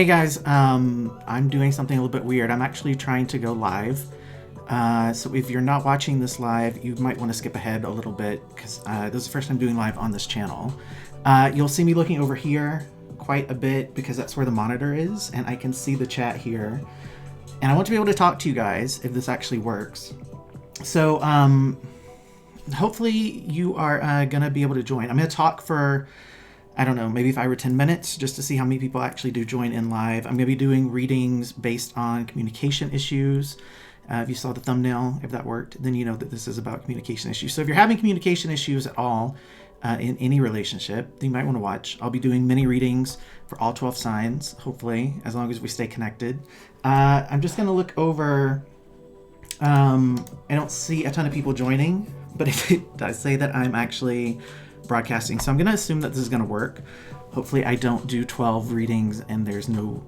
Hey guys, I'm doing something a little bit weird. I'm actually trying to go live. So if you're not watching this live, you might want to skip ahead a little bit because this is the first time doing live on this channel. You'll see me looking over here quite a bit because that's where the monitor is and I can see the chat here. And I want to be able to talk to you guys if this actually works. So hopefully you are going to be able to join. I'm going to talk for, I don't know, maybe 5 or 10 minutes just to see how many people actually do join in live. I'm going to be doing readings based on communication issues. If you saw the thumbnail, if that worked, then you know that this is about communication issues. So if you're having communication issues at all in any relationship, then you might want to watch. I'll be doing mini readings for all 12 signs, hopefully, as long as we stay connected. I'm just going to look over. I don't see a ton of people joining, but if it does say that I'm actually broadcasting, so I'm going to assume that this is going to work. Hopefully I don't do 12 readings and there's no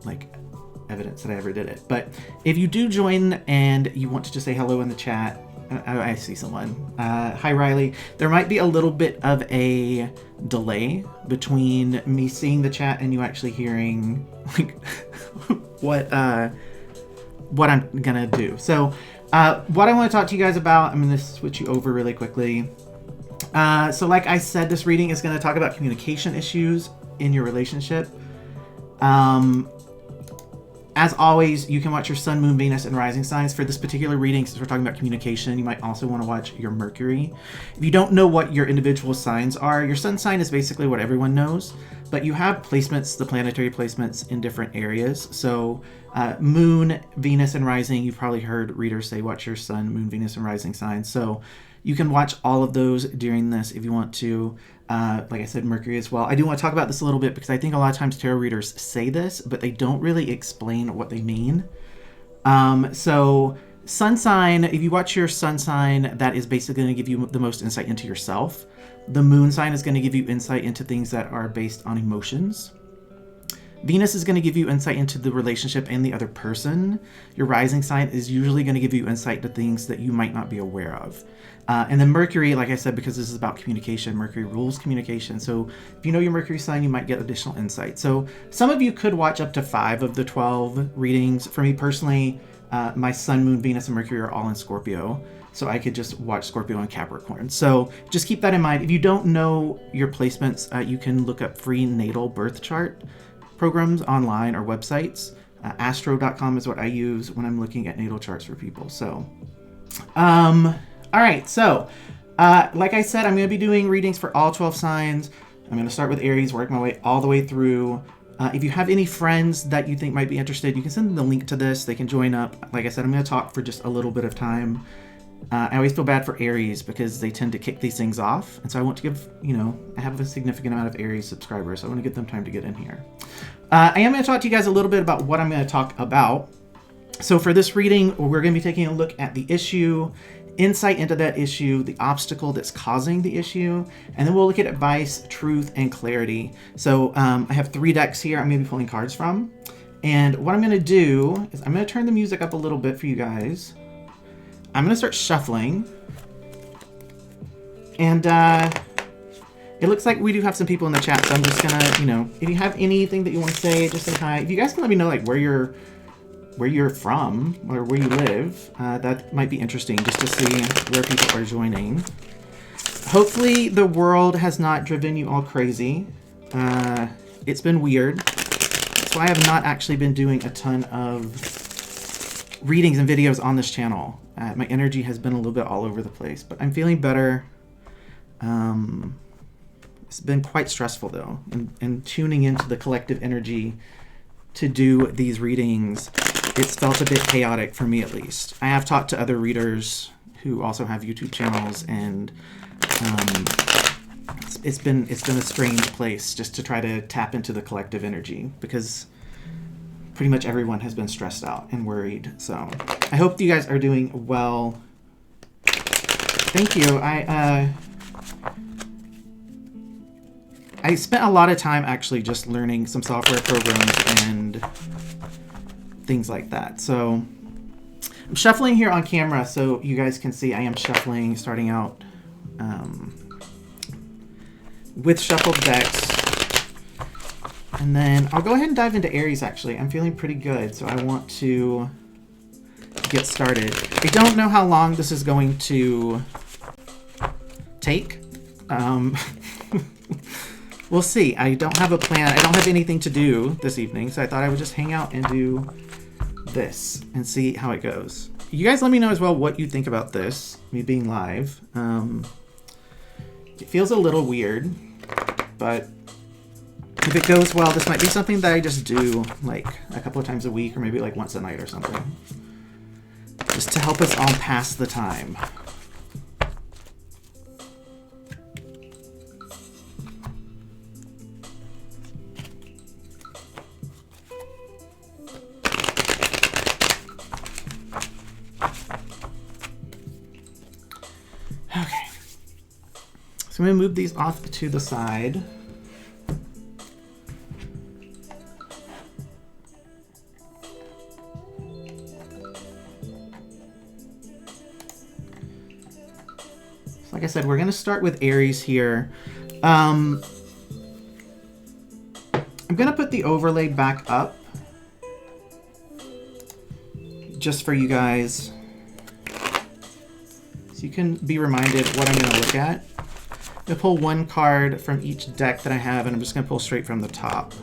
evidence that I ever did it. But if you do join and you want to just say hello in the chat, I see someone. Hi Riley. There might be a little bit of a delay between me seeing the chat and you actually hearing what I'm gonna do. So what I want to talk to you guys about, I'm going to switch you over really quickly. So like I said, this reading is going to talk about communication issues in your relationship. As always, you can watch your sun, moon, Venus, and rising signs. For this particular reading, since we're talking about communication, you might also want to watch your Mercury. If you don't know what your individual signs are, your sun sign is basically what everyone knows, but you have placements, the planetary placements in different areas. So moon, Venus, and rising, you've probably heard readers say watch your sun, moon, Venus, and rising signs. So you can watch all of those during this if you want to. Like I said, Mercury as well. I do want to talk about this a little bit because I think a lot of times tarot readers say this, but they don't really explain what they mean. So sun sign, if you watch your sun sign, that is basically going to give you the most insight into yourself. The moon sign is going to give you insight into things that are based on emotions. Venus is going to give you insight into the relationship and the other person. Your rising sign is usually going to give you insight to things that you might not be aware of. And then Mercury, like I said, because this is about communication, Mercury rules communication. So if you know your Mercury sign, you might get additional insight. So some of you could watch up to 5 of the 12 readings. For me personally, my sun, moon, Venus, and Mercury are all in Scorpio. So I could just watch Scorpio and Capricorn. So just keep that in mind. If you don't know your placements, you can look up free natal birth chart programs online or websites. Astro.com is what I use when I'm looking at natal charts for people. So, all right. So, like I said, I'm going to be doing readings for all 12 signs. I'm going to start with Aries, work my way all the way through. If you have any friends that you think might be interested, you can send them the link to this. They can join up. Like I said, I'm going to talk for just a little bit of time. I always feel bad for Aries because they tend to kick these things off. And so I want to give, I have a significant amount of Aries subscribers. So I want to give them time to get in here. I am going to talk to you guys a little bit about what I'm going to talk about. So for this reading, we're going to be taking a look at the issue, insight into that issue, the obstacle that's causing the issue, and then we'll look at advice, truth, and clarity. So I have 3 decks here I'm going to be pulling cards from. And what I'm going to do is I'm going to turn the music up a little bit for you guys. I'm going to start shuffling. And it looks like we do have some people in the chat, so I'm just going to, if you have anything that you want to say, just say hi. If you guys can let me know where you're from or where you live, that might be interesting just to see where people are joining. Hopefully the world has not driven you all crazy. It's been weird. That's why I have not actually been doing a ton of readings and videos on this channel. My energy has been a little bit all over the place, but I'm feeling better. It's been quite stressful though, and tuning into the collective energy to do these readings, it's felt a bit chaotic for me at least. I have talked to other readers who also have YouTube channels, and it's been a strange place just to try to tap into the collective energy because pretty much everyone has been stressed out and worried. So I hope you guys are doing well. Thank you. I spent a lot of time actually just learning some software programs and things like that. So I'm shuffling here on camera so you guys can see I am shuffling, starting out with shuffled decks. And then I'll go ahead and dive into Aries, actually. I'm feeling pretty good, so I want to get started. I don't know how long this is going to take. We'll see. I don't have a plan. I don't have anything to do this evening, so I thought I would just hang out and do this and see how it goes. You guys let me know as well what you think about this, me being live. It feels a little weird, but if it goes well, this might be something that I just do like a couple of times a week or maybe like once a night or something. Just to help us all pass the time. Okay. So I'm going to move these off to the side. Like I said, we're going to start with Aries here. I'm going to put the overlay back up just for you guys so you can be reminded what I'm going to look at. I'm going to pull one card from each deck that I have, and I'm just going to pull straight from the top.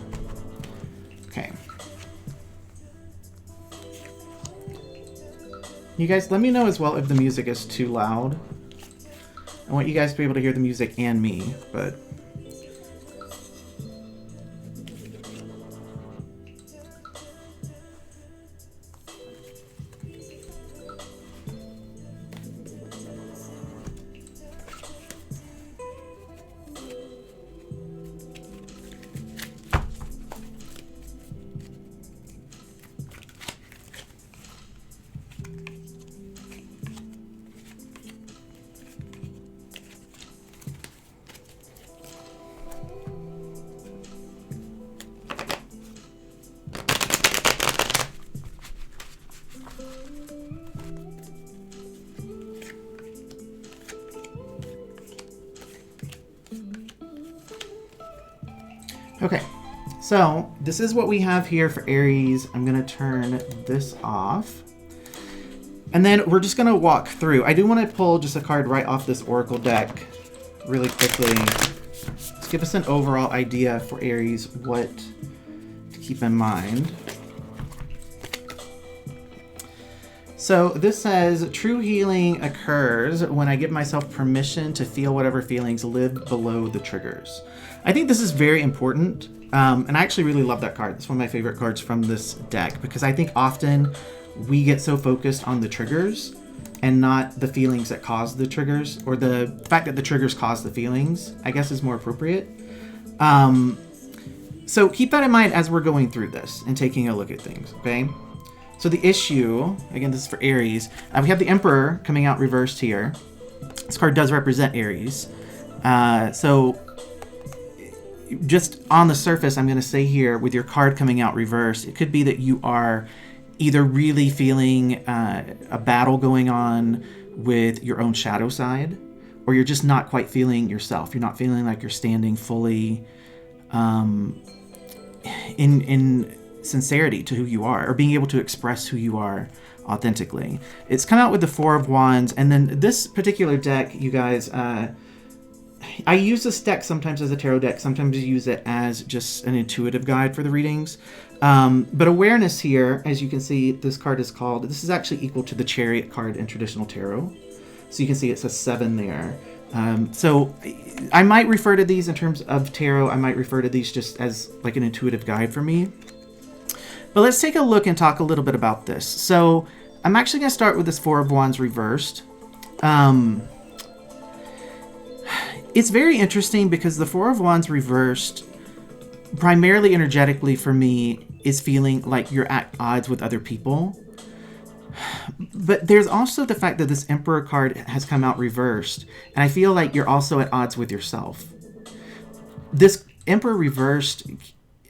Okay. You guys, let me know as well if the music is too loud. I want you guys to be able to hear the music and me, but... Okay, so this is what we have here for Aries. I'm going to turn this off. And then we're just going to walk through. I do want to pull just a card right off this Oracle deck really quickly. Let's give us an overall idea for Aries, what to keep in mind. So this says, true healing occurs when I give myself permission to feel whatever feelings live below the triggers. I think this is very important, and I actually really love that card. It's one of my favorite cards from this deck, because I think often we get so focused on the triggers and not the feelings that cause the triggers, or the fact that the triggers cause the feelings, I guess is more appropriate. So keep that in mind as we're going through this and taking a look at things, okay? So the issue, again, this is for Aries. We have the Emperor coming out reversed here. This card does represent Aries. So just on the surface, I'm going to say here, with your card coming out reversed, it could be that you are either really feeling a battle going on with your own shadow side, or you're just not quite feeling yourself. You're not feeling like you're standing fully in sincerity to who you are, or being able to express who you are authentically. It's come out with the Four of Wands, and then this particular deck, you guys, I use this deck sometimes as a tarot deck, sometimes I use it as just an intuitive guide for the readings. But awareness here, as you can see, this card is called, this is actually equal to the Chariot card in traditional tarot. So you can see it says 7 there. So I might refer to these in terms of tarot, I might refer to these just as like an intuitive guide for me. But let's take a look and talk a little bit about this. So I'm actually going to start with this Four of Wands reversed. It's very interesting because the Four of Wands reversed, primarily energetically for me, is feeling like you're at odds with other people. But there's also the fact that this Emperor card has come out reversed, and I feel like you're also at odds with yourself. This Emperor reversed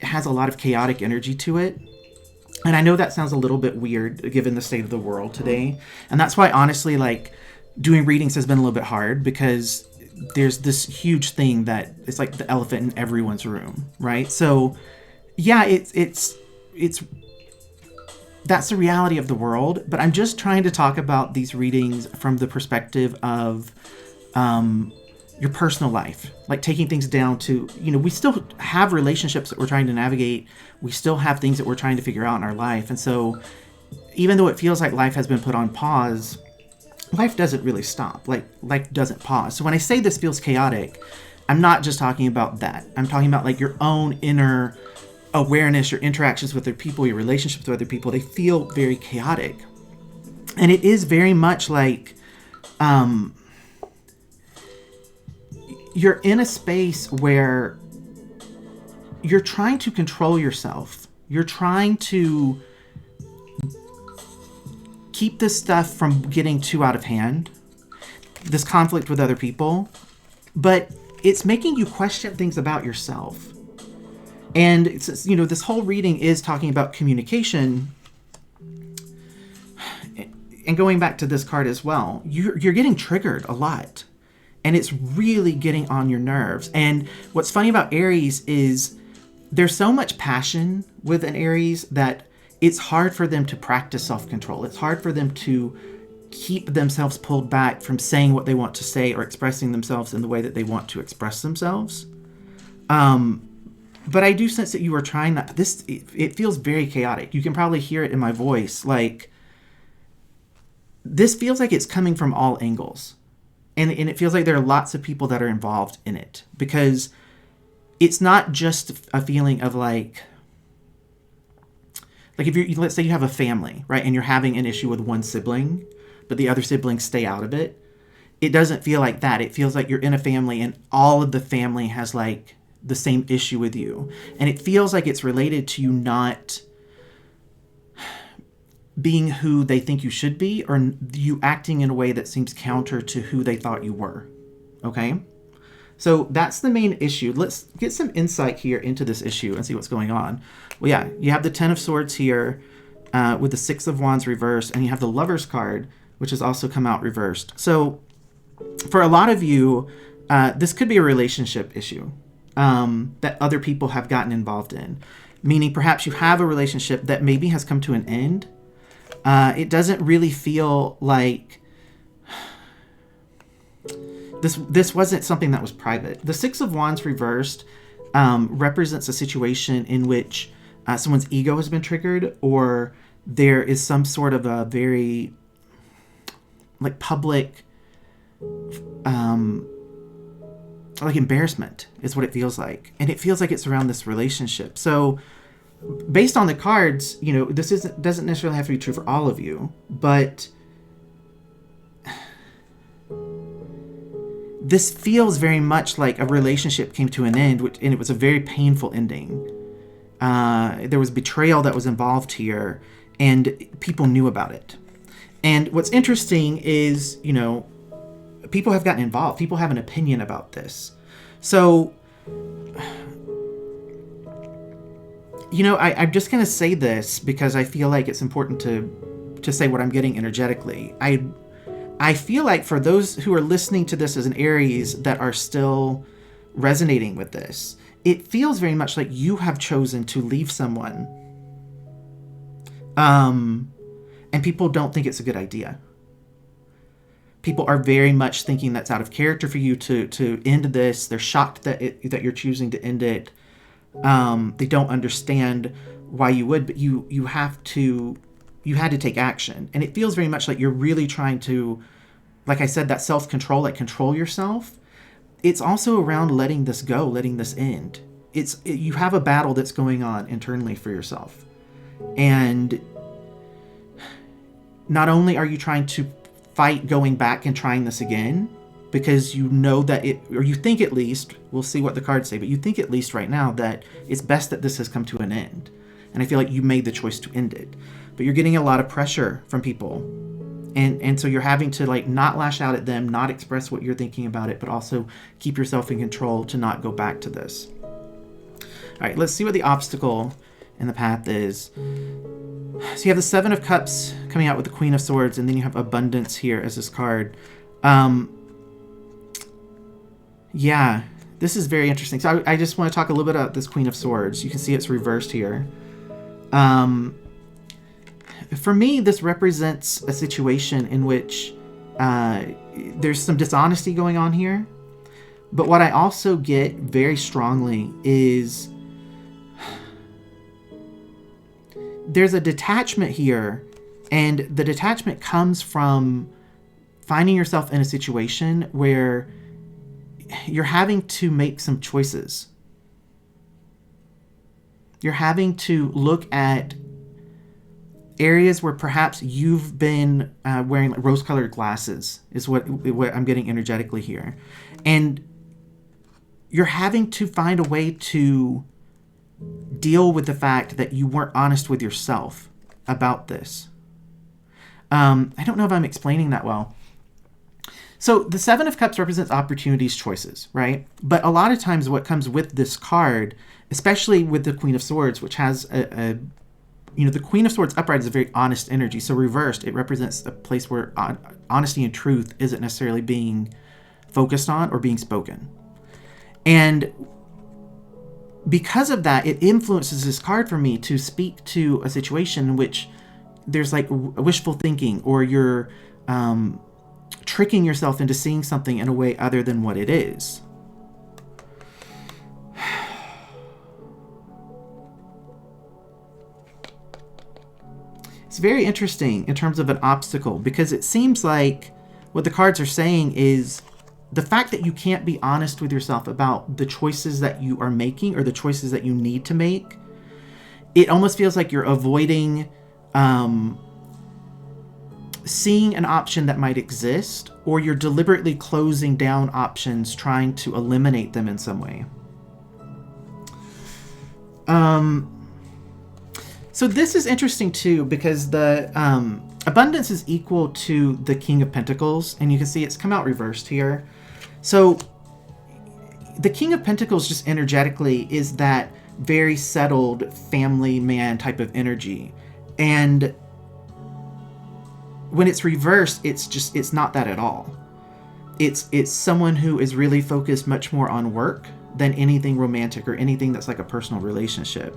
has a lot of chaotic energy to it. And I know that sounds a little bit weird given the state of the world today. And that's why, honestly, like, doing readings has been a little bit hard, because there's this huge thing that it's like the elephant in everyone's room, right? So yeah, it's that's the reality of the world. But I'm just trying to talk about these readings from the perspective of your personal life, like taking things down to, we still have relationships that we're trying to navigate. We still have things that we're trying to figure out in our life. And so even though it feels like life has been put on pause, life doesn't really stop. Like, life doesn't pause. So when I say this feels chaotic, I'm not just talking about that. I'm talking about like your own inner awareness, your interactions with other people, your relationships with other people. They feel very chaotic. And it is very much like you're in a space where you're trying to control yourself. You're trying to keep this stuff from getting too out of hand, this conflict with other people, but it's making you question things about yourself. And it's, this whole reading is talking about communication. And going back to this card as well, you're getting triggered a lot. And it's really getting on your nerves. And what's funny about Aries is there's so much passion with an Aries that it's hard for them to practice self-control. It's hard for them to keep themselves pulled back from saying what they want to say or expressing themselves in the way that they want to express themselves. But I do sense that you are trying that. It feels very chaotic. You can probably hear it in my voice. Like, this feels like it's coming from all angles. And it feels like there are lots of people that are involved in it, because it's not just a feeling of like if let's say you have a family, right? And you're having an issue with one sibling, but the other siblings stay out of it. It doesn't feel like that. It feels like you're in a family and all of the family has like the same issue with you. And it feels like it's related to you not being who they think you should be, or you acting in a way that seems counter to who they thought you were. Okay? So that's the main issue. Let's get some insight here into this issue and see what's going on. Well, yeah, you have the Ten of Swords here with the Six of Wands reversed, and you have the Lover's card, which has also come out reversed. So for a lot of you, this could be a relationship issue that other people have gotten involved in. Meaning perhaps you have a relationship that maybe has come to an end. It doesn't really feel like this wasn't something that was private. The Six of Wands reversed represents a situation in which someone's ego has been triggered, or there is some sort of a very like public like embarrassment is what it feels like. And it feels like it's around this relationship. So based on the cards, this doesn't necessarily have to be true for all of you, but this feels very much like a relationship came to an end, and it was a very painful ending. There was betrayal that was involved here, and people knew about it. And what's interesting is, people have gotten involved. People have an opinion about this. So, I'm just going to say this because I feel like it's important to say what I'm getting energetically. I feel like for those who are listening to this as an Aries that are still resonating with this, it feels very much like you have chosen to leave someone. And people don't think it's a good idea. People are very much thinking that's out of character for you to end this. They're shocked that you're choosing to end it. They don't understand why you would, but you had to take action. And it feels very much like you're really trying to, like I said, that self-control, like control yourself. It's also around letting this go, letting this end. You have a battle that's going on internally for yourself. And not only are you trying to fight going back and trying this again, because you know that or you think at least, we'll see what the cards say, but you think at least right now that it's best that this has come to an end. And I feel like you made the choice to end it. But you're getting a lot of pressure from people. And so you're having to like not lash out at them, not express what you're thinking about it, but also keep yourself in control to not go back to this. All right, let's see what the obstacle in the path is. So you have the Seven of Cups coming out with the Queen of Swords, and then you have Abundance here as this card. Yeah, This is very interesting. So I just want to talk a little bit about this Queen of Swords. You can see it's reversed here. For me, this represents a situation in which there's some dishonesty going on here. But what I also get very strongly is there's a detachment here, and the detachment comes from finding yourself in a situation where you're having to make some choices. You're having to look at areas where perhaps you've been wearing like rose-colored glasses, is what I'm getting energetically here. And you're having to find a way to deal with the fact that you weren't honest with yourself about this. I don't know if I'm explaining that well. So the Seven of Cups represents opportunities, choices, right? But a lot of times what comes with this card, especially with the Queen of Swords, which has the Queen of Swords upright is a very honest energy. So reversed, it represents a place where honesty and truth isn't necessarily being focused on or being spoken. And because of that, it influences this card for me to speak to a situation in which there's like wishful thinking, or you're tricking yourself into seeing something in a way other than what it is. It's very interesting in terms of an obstacle, because it seems like what the cards are saying is the fact that you can't be honest with yourself about the choices that you are making or the choices that you need to make. It almost feels like you're avoiding seeing an option that might exist, or you're deliberately closing down options, trying to eliminate them in some way. So this is interesting too, because the abundance is equal to the King of Pentacles, and you can see it's come out reversed here. So the King of Pentacles just energetically is that very settled family man type of energy. And when it's reversed, it's not that at all. It's someone who is really focused much more on work than anything romantic or anything that's like a personal relationship.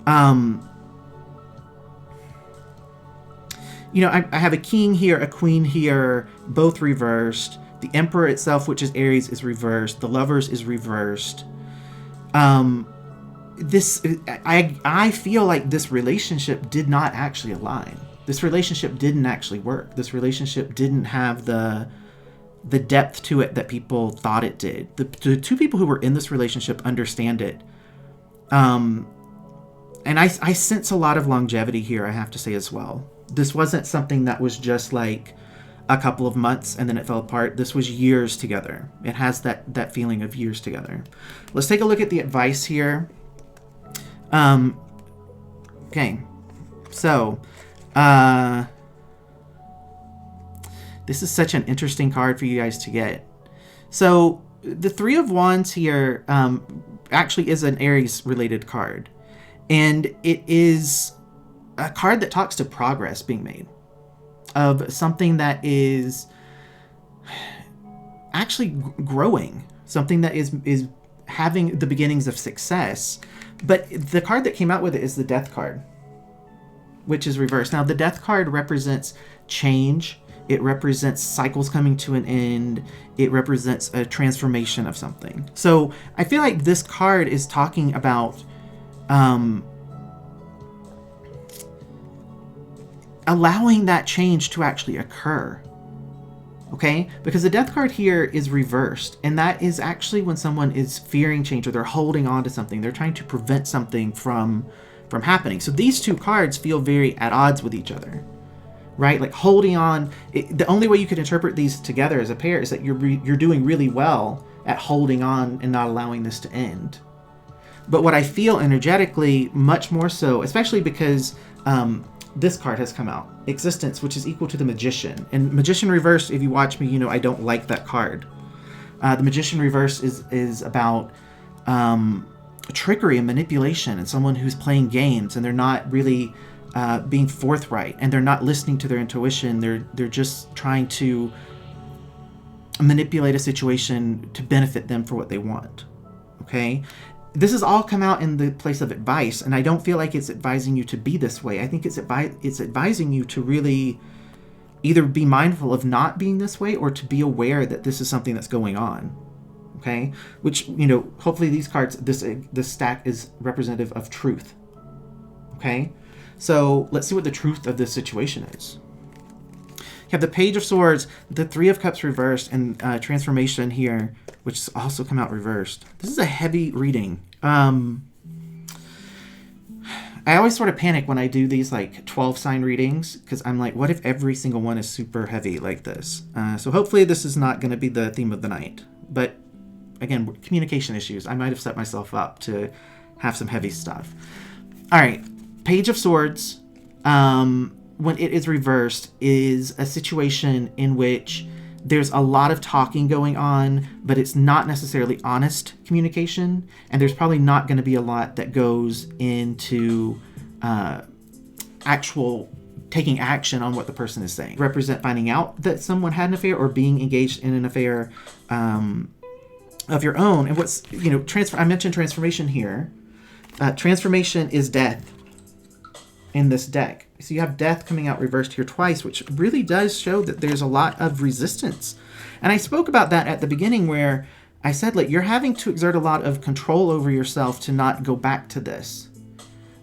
I have a king here, a queen here, both reversed. The Emperor itself, which is Aries, is reversed. The Lovers is reversed. I feel like this relationship did not actually align. This relationship didn't actually work. This relationship didn't have the depth to it that people thought it did. The two people who were in this relationship understand it. And I sense a lot of longevity here, I have to say as well. This wasn't something that was just like a couple of months and then it fell apart. This was years together. It has that feeling of years together. Let's take a look at the advice here. Okay, so this is such an interesting card for you guys to get. So the Three of Wands here actually is an Aries related card, and it is a card that talks to progress being made, of something that is actually growing, something that is having the beginnings of success. But the card that came out with it is the Death card, which is reversed. Now, the Death card represents change. It represents cycles coming to an end. It represents a transformation of something. So I feel like this card is talking about allowing that change to actually occur. Okay? Because the Death card here is reversed, and that is actually when someone is fearing change, or they're holding on to something. They're trying to prevent something from happening. So these two cards feel very at odds with each other, right? Like holding on. The only way you could interpret these together as a pair is that you're doing really well at holding on and not allowing this to end. But what I feel energetically, much more so, especially because this card has come out, Existence, which is equal to the Magician. And Magician reversed, if you watch me, you know I don't like that card. The Magician reverse is about trickery and manipulation, and someone who's playing games and they're not really being forthright, and they're not listening to their intuition. They're just trying to manipulate a situation to benefit them for what they want. Okay? This has all come out in the place of advice, and I don't feel like it's advising you to be this way. I think it's advising you to really either be mindful of not being this way or to be aware that this is something that's going on. Okay? Which, hopefully these cards, this stack is representative of truth. Okay? So let's see what the truth of this situation is. You have the Page of Swords, the Three of Cups reversed, and Transformation here, which has also come out reversed. This is a heavy reading. I always sort of panic when I do these 12 sign readings, because I'm like, what if every single one is super heavy like this? So hopefully this is not going to be the theme of the night. But again, communication issues. I might have set myself up to have some heavy stuff. All right, Page of Swords, when it is reversed, is a situation in which there's a lot of talking going on, but it's not necessarily honest communication, and there's probably not going to be a lot that goes into actual taking action on what the person is saying. Represent finding out that someone had an affair or being engaged in an affair of your own. And what's, I mentioned transformation here. Transformation is death in this deck. So you have death coming out reversed here twice, which really does show that there's a lot of resistance. And I spoke about that at the beginning where I said, you're having to exert a lot of control over yourself to not go back to this.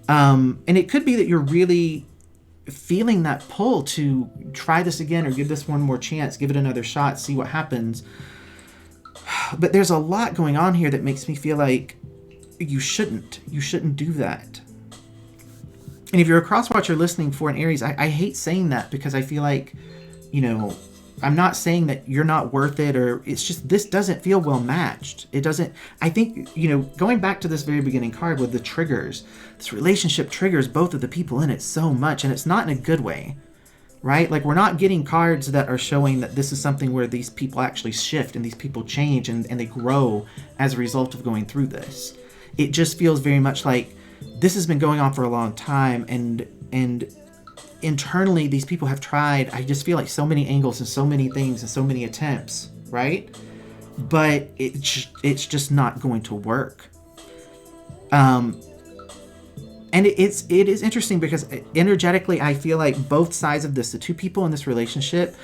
And it could be that you're really feeling that pull to try this again or give this one more chance, give it another shot, see what happens. But there's a lot going on here that makes me feel like you shouldn't do that. And if you're a cross-watcher listening for an Aries, I hate saying that because I feel like, I'm not saying that you're not worth it, or it's just this doesn't feel well matched. It doesn't, I think, going back to this very beginning card with the triggers, this relationship triggers both of the people in it so much, and it's not in a good way, right? We're not getting cards that are showing that this is something where these people actually shift and these people change and they grow as a result of going through this. It just feels very much like this has been going on for a long time, and internally these people have tried, I just feel like so many angles and so many things and so many attempts, right? But it's just not going to work. And it is interesting because energetically I feel like both sides of this, the two people in this relationship,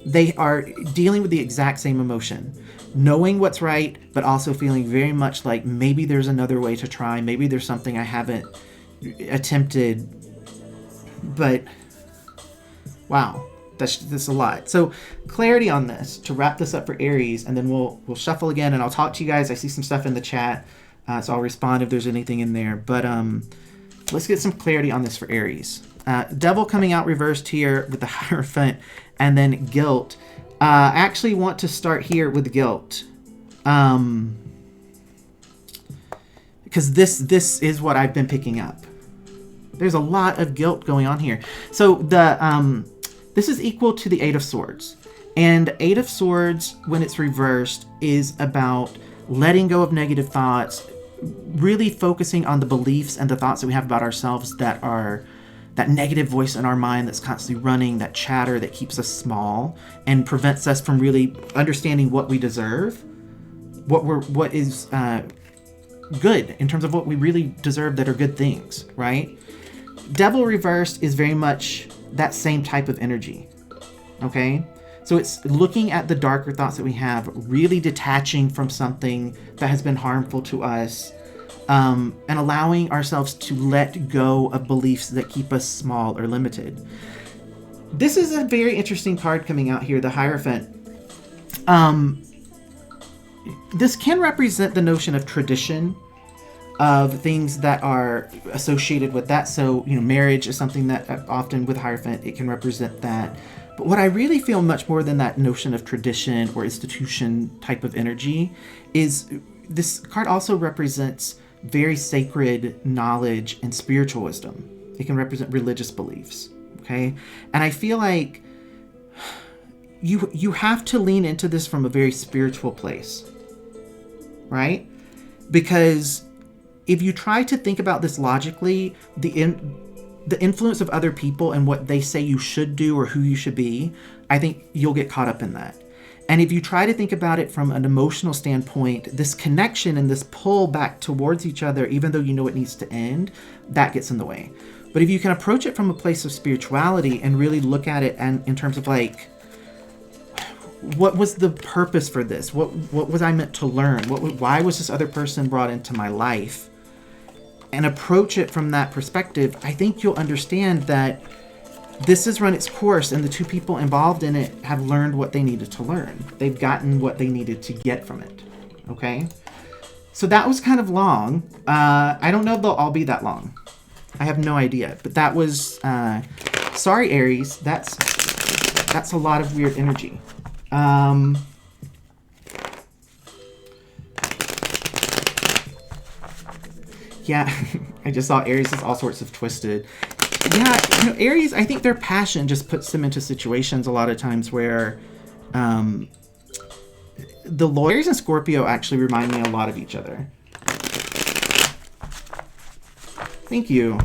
they are dealing with the exact same emotion, knowing what's right, but also feeling very much like maybe there's another way to try. Maybe there's something I haven't attempted, but wow, that's a lot. So clarity on this to wrap this up for Aries, and then we'll shuffle again and I'll talk to you guys. I see some stuff in the chat, so I'll respond if there's anything in there, but let's get some clarity on this for Aries. Devil coming out reversed here with the Hierophant, and then guilt. I actually want to start here with guilt, because this is what I've been picking up. There's a lot of guilt going on here. So this is equal to the Eight of Swords, and Eight of Swords, when it's reversed, is about letting go of negative thoughts, really focusing on the beliefs and the thoughts that we have about ourselves that are that negative voice in our mind that's constantly running, that chatter that keeps us small and prevents us from really understanding what we deserve, what is good in terms of what we really deserve that are good things, right? Devil reversed is very much that same type of energy, okay? So it's looking at the darker thoughts that we have, really detaching from something that has been harmful to us, and allowing ourselves to let go of beliefs that keep us small or limited. This is a very interesting card coming out here, the Hierophant. This can represent the notion of tradition, of things that are associated with that. So, marriage is something that often with Hierophant, it can represent that. But what I really feel much more than that notion of tradition or institution type of energy is this card also represents very sacred knowledge and spiritual wisdom. It can represent religious beliefs, okay? And I feel like you have to lean into this from a very spiritual place, right? Because if you try to think about this logically, the influence of other people and what they say you should do or who you should be, I think you'll get caught up in that. And if you try to think about it from an emotional standpoint, this connection and this pull back towards each other, even though you know it needs to end, that gets in the way. But if you can approach it from a place of spirituality and really look at it and in terms of like, what was the purpose for this? What was I meant to learn? Why was this other person brought into my life? And approach it from that perspective, I think you'll understand that this has run its course and the two people involved in it have learned what they needed to learn. They've gotten what they needed to get from it. Okay? So that was kind of long. I don't know if they'll all be that long. I have no idea. But that was... sorry, Aries. That's a lot of weird energy. Yeah, I just saw Aries is all sorts of twisted. Yeah, Aries, I think their passion just puts them into situations a lot of times where the lawyers and Scorpio actually remind me a lot of each other. Thank you.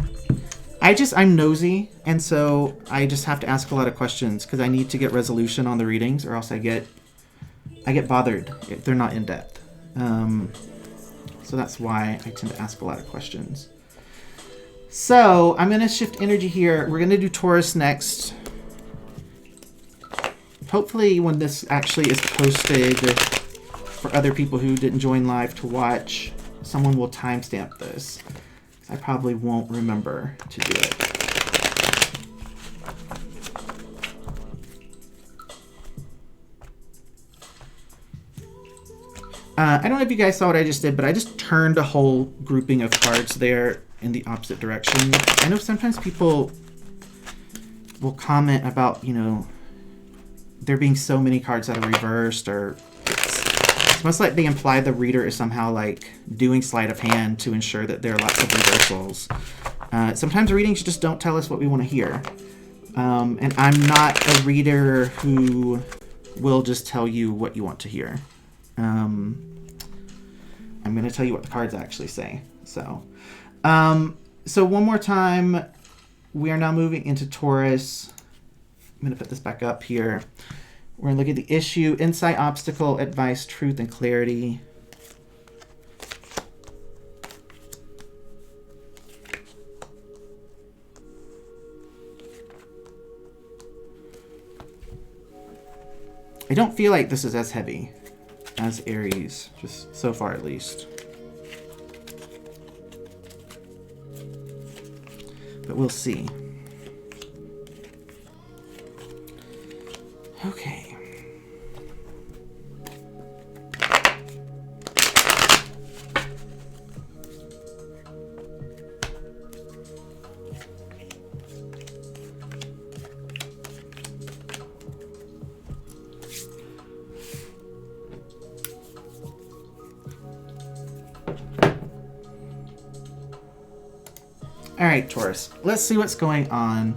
I'm nosy, and so I just have to ask a lot of questions because I need to get resolution on the readings, or else I get bothered if they're not in depth. So that's why I tend to ask a lot of questions. So I'm going to shift energy here. We're going to do Taurus next. Hopefully when this actually is posted for other people who didn't join live to watch, someone will timestamp this. I probably won't remember to do it. I don't know if you guys saw what I just did, but I just turned a whole grouping of cards there in the opposite direction. I know sometimes people will comment about, there being so many cards that are reversed, or it's almost like they imply the reader is somehow like doing sleight of hand to ensure that there are lots of reversals. Sometimes readings just don't tell us what we want to hear. And I'm not a reader who will just tell you what you want to hear. I'm going to tell you what the cards actually say. So one more time, we are now moving into Taurus. I'm going to put this back up here. We're going to look at the issue, insight, obstacle, advice, truth, and clarity. I don't feel like this is as heavy as Aries, just so far at least. But we'll see. Okay. All right, Taurus, let's see what's going on.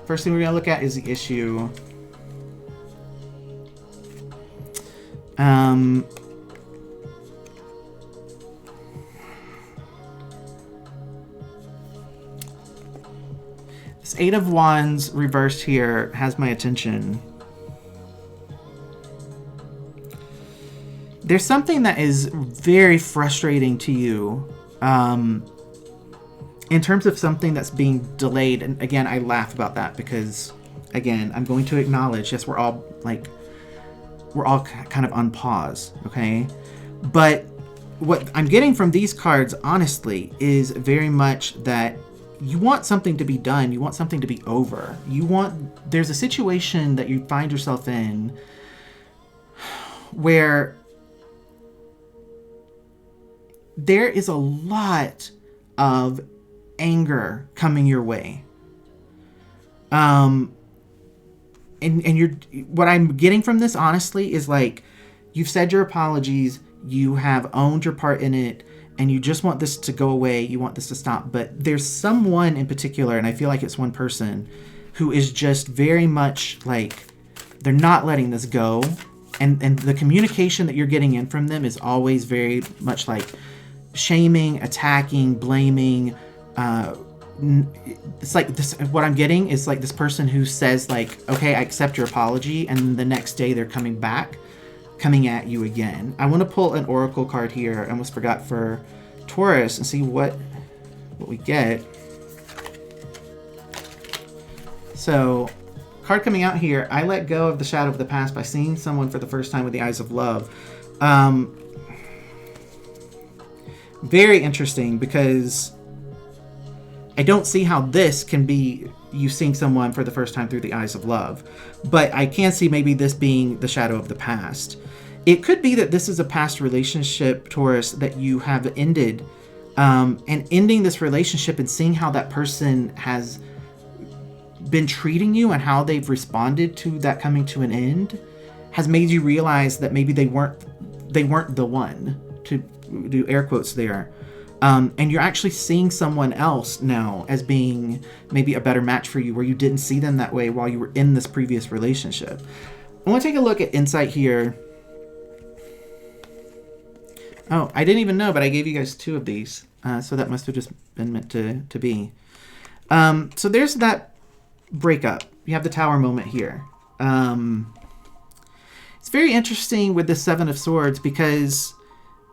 First thing we're going to look at is the issue. This Eight of Wands reversed here has my attention. There's something that is very frustrating to you. In terms of something that's being delayed, and again, I laugh about that because, again, I'm going to acknowledge, yes, we're all kind of on pause, okay? But what I'm getting from these cards, honestly, is very much that you want something to be done. You want something to be over. There's a situation that you find yourself in where there is a lot of anger coming your way. And what I'm getting from this, honestly, is like, you've said your apologies, you have owned your part in it, and you just want this to go away, you want this to stop. But there's someone in particular, and I feel like it's one person, who is just very much like, they're not letting this go. And the communication that you're getting in from them is always very much like shaming, attacking, blaming, it's like this, what I'm getting is like this person who says like, okay, I accept your apology, and the next day they're coming at you again. I want to pull an oracle card here. I almost forgot, for Taurus, and see what we get. So, card coming out here, I let go of the shadow of the past by seeing someone for the first time with the eyes of love. Very interesting, because I don't see how this can be you seeing someone for the first time through the eyes of love. But I can see maybe this being the shadow of the past. It could be that this is a past relationship, Taurus, that you have ended. And ending this relationship and seeing how that person has been treating you and how they've responded to that coming to an end has made you realize that maybe they weren't the one, to do air quotes there. And you're actually seeing someone else now as being maybe a better match for you, where you didn't see them that way while you were in this previous relationship. I want to take a look at insight here. Oh, I didn't even know, but I gave you guys 2 of these. So that must have just been meant to be. So there's that breakup. You have the Tower moment here. It's very interesting with the 7 of Swords, because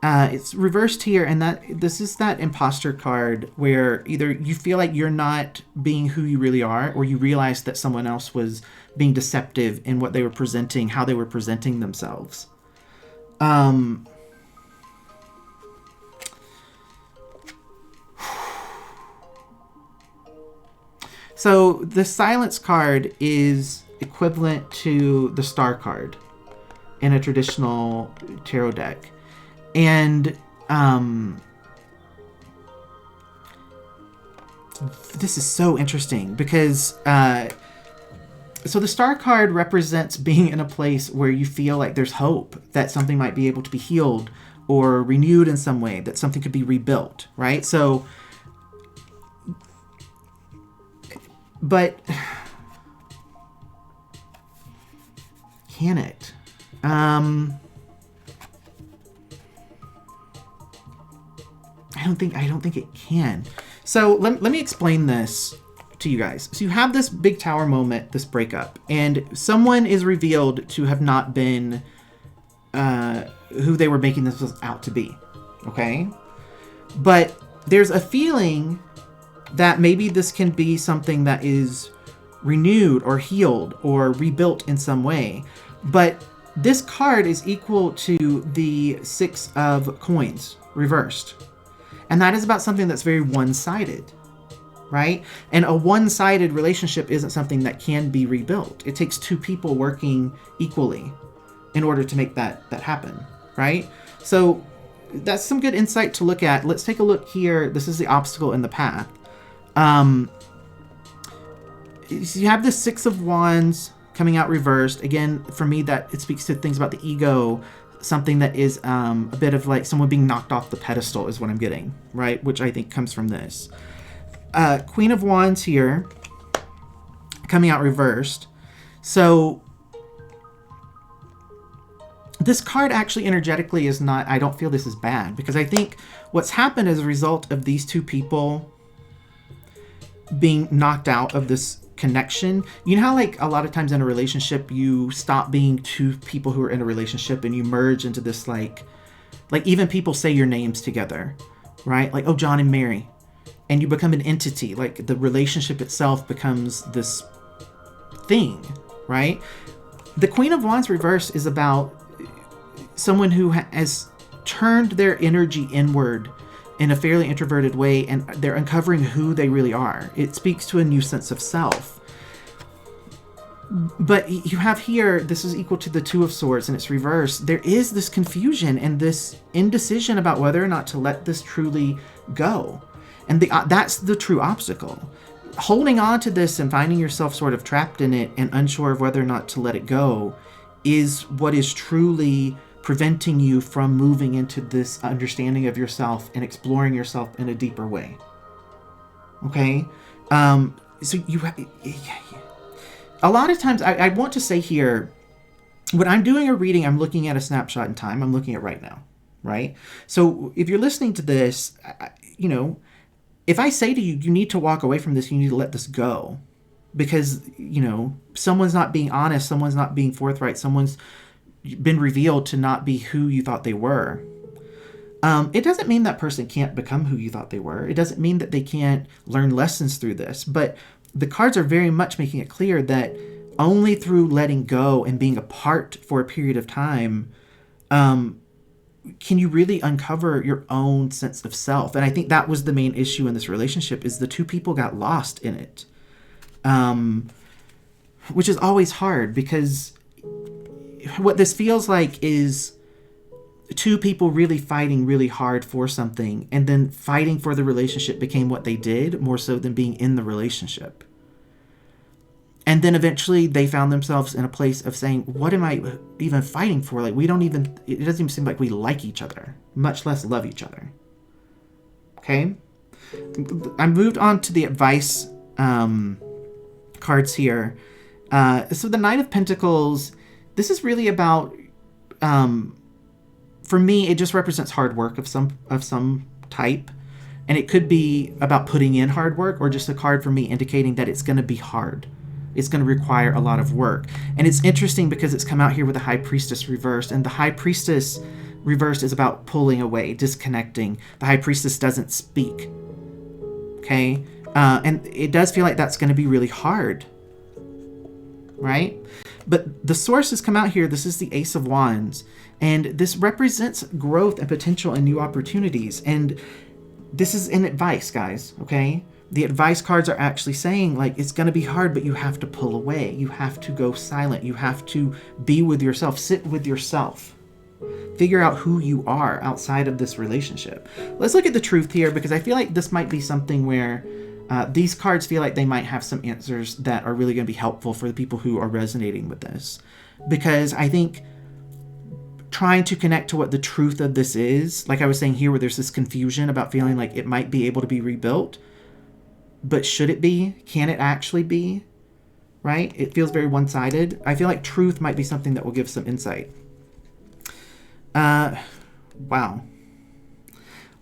it's reversed here, and that this is that imposter card where either you feel like you're not being who you really are, or you realize that someone else was being deceptive in what they were presenting, how they were presenting themselves. So the Silence card is equivalent to the Star card in a traditional tarot deck. And this is so interesting, because so the Star card represents being in a place where you feel like there's hope that something might be able to be healed or renewed in some way, that something could be rebuilt, right? So, but can it? I don't think it can. So let me explain this to you guys. So you have this big Tower moment, this breakup, and someone is revealed to have not been who they were making themselves out to be, okay? But there's a feeling that maybe this can be something that is renewed or healed or rebuilt in some way. But this card is equal to the 6 of Coins reversed. And that is about something that's very one-sided, right? And a one-sided relationship isn't something that can be rebuilt. It takes 2 people working equally in order to make that happen, right? So that's some good insight to look at. Let's take a look here. This is the obstacle in the path. So you have the 6 of Wands coming out reversed. Again, for me, that it speaks to things about the ego, something that is a bit of like someone being knocked off the pedestal is what I'm getting, right? Which I think comes from this. Queen of Wands here coming out reversed. So this card actually energetically is not, I don't feel this is bad, because I think what's happened as a result of these 2 people being knocked out of this connection. You know how like a lot of times in a relationship you stop being 2 people who are in a relationship and you merge into this like even people say your names together, right? Like, oh, John and Mary, and you become an entity. Like the relationship itself becomes this thing, right? The Queen of Wands reverse is about someone who has turned their energy inward in a fairly introverted way, and they're uncovering who they really are. It speaks to a new sense of self. But you have here, this is equal to the 2 of Swords, and it's reversed. There is this confusion and this indecision about whether or not to let this truly go. And that's the true obstacle. Holding on to this and finding yourself sort of trapped in it and unsure of whether or not to let it go is what is truly preventing you from moving into this understanding of yourself and exploring yourself in a deeper way. Okay? So a lot of times, I want to say here, when I'm doing a reading, I'm looking at a snapshot in time. I'm looking at right now, right? So if you're listening to this, if I say to you, you need to walk away from this, you need to let this go, because, you know, someone's not being honest, someone's not being forthright, someone's been revealed to not be who you thought they were. It doesn't mean that person can't become who you thought they were. It doesn't mean that they can't learn lessons through this. But the cards are very much making it clear that only through letting go and being apart for a period of time can you really uncover your own sense of self. And I think that was the main issue in this relationship, is the two people got lost in it. Which is always hard, because what this feels like is two people really fighting really hard for something, and then fighting for the relationship became what they did more so than being in the relationship. And then eventually they found themselves in a place of saying, what am I even fighting for? Like, it doesn't even seem like we like each other, much less love each other. Okay? I moved on to the advice cards here. So the Knight of Pentacles, this is really about, for me, it just represents hard work of some type. And it could be about putting in hard work, or just a card for me indicating that it's going to be hard. It's going to require a lot of work. And it's interesting because it's come out here with the High Priestess reversed. And the High Priestess reversed is about pulling away, disconnecting. The High Priestess doesn't speak. Okay? And it does feel like that's going to be really hard. Right? But the Source has come out here. This is the Ace of Wands. And this represents growth and potential and new opportunities. And this is an advice, guys. Okay? The advice cards are actually saying, like, it's going to be hard, but you have to pull away. You have to go silent. You have to be with yourself. Sit with yourself. Figure out who you are outside of this relationship. Let's look at the truth here, because I feel like this might be something where these cards feel like they might have some answers that are really going to be helpful for the people who are resonating with this. Because I think trying to connect to what the truth of this is, like I was saying here, where there's this confusion about feeling like it might be able to be rebuilt. But should it be? Can it actually be? Right? It feels very one-sided. I feel like truth might be something that will give some insight. Wow.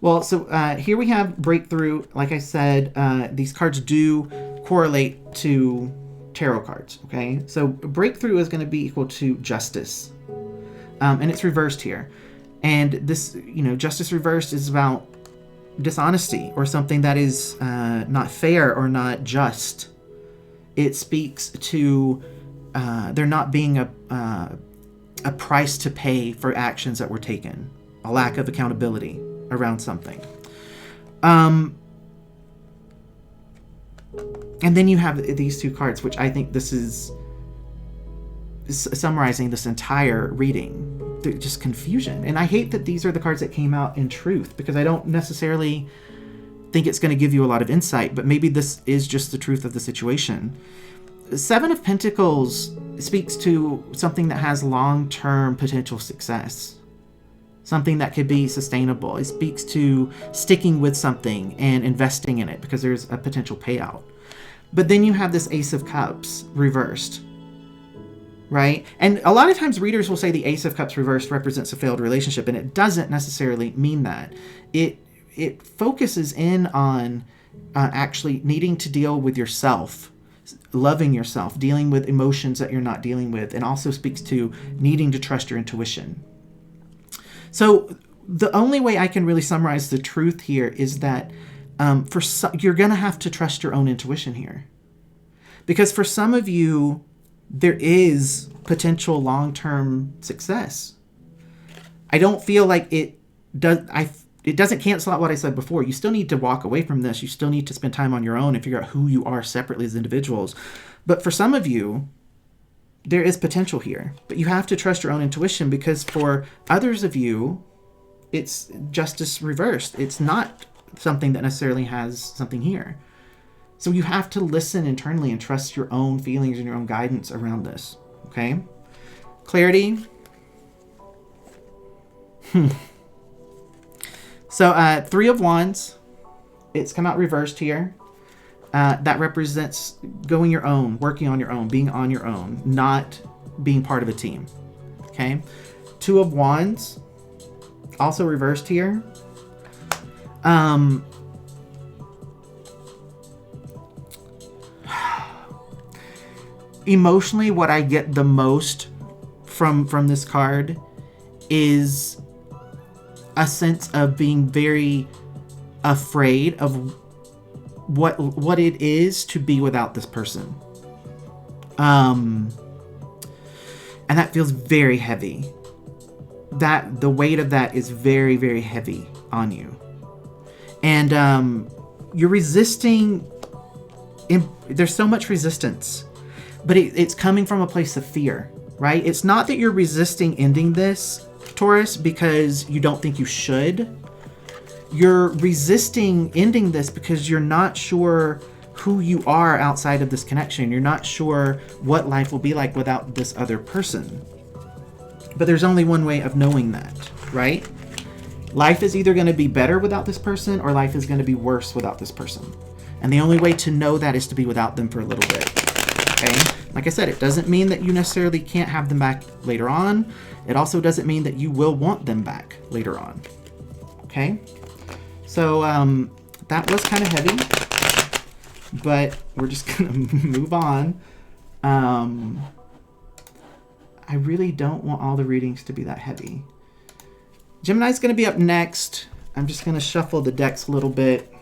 Well, so here we have breakthrough. Like I said, these cards do correlate to tarot cards. Okay? So breakthrough is going to be equal to justice. And it's reversed here. And this, justice reversed is about dishonesty, or something that is not fair or not just. It speaks to there not being a price to pay for actions that were taken, a lack of accountability around something. And then you have these two cards, which I think this is summarizing this entire reading. They're just confusion. And I hate that these are the cards that came out in truth, because I don't necessarily think it's going to give you a lot of insight, but maybe this is just the truth of the situation. Seven of Pentacles speaks to something that has long-term potential success, something that could be sustainable. It speaks to sticking with something and investing in it because there's a potential payout. But then you have this Ace of Cups reversed. Right? And a lot of times readers will say the Ace of Cups reversed represents a failed relationship, and it doesn't necessarily mean that. It focuses in on actually needing to deal with yourself, loving yourself, dealing with emotions that you're not dealing with, and also speaks to needing to trust your intuition. So the only way I can really summarize the truth here is that you're going to have to trust your own intuition here. Because for some of you, there is potential long-term success. I don't feel like it does. It doesn't cancel out what I said before. You still need to walk away from this. You still need to spend time on your own and figure out who you are separately as individuals. But for some of you, there is potential here. But you have to trust your own intuition, because for others of you, it's justice reversed. It's not something that necessarily has something here. So you have to listen internally and trust your own feelings and your own guidance around this. Okay? Clarity. So Three of Wands. It's come out reversed here. That represents going your own, working on your own, being on your own, not being part of a team. Okay? Two of Wands. Also reversed here. emotionally, what I get the most from this card is a sense of being very afraid of what it is to be without this person. And that feels very heavy. That the weight of that is very, very heavy on you. And you're resisting. There's so much resistance, but it's coming from a place of fear, right? It's not that you're resisting ending this, Taurus, because you don't think you should. You're resisting ending this because you're not sure who you are outside of this connection. You're not sure what life will be like without this other person. But there's only one way of knowing that, right? Life is either going to be better without this person, or life is going to be worse without this person. And the only way to know that is to be without them for a little bit. Okay? Like I said, it doesn't mean that you necessarily can't have them back later on. It also doesn't mean that you will want them back later on. Okay? So that was kind of heavy, but we're just going to move on. I really don't want all the readings to be that heavy. Gemini's going to be up next. I'm just going to shuffle the decks a little bit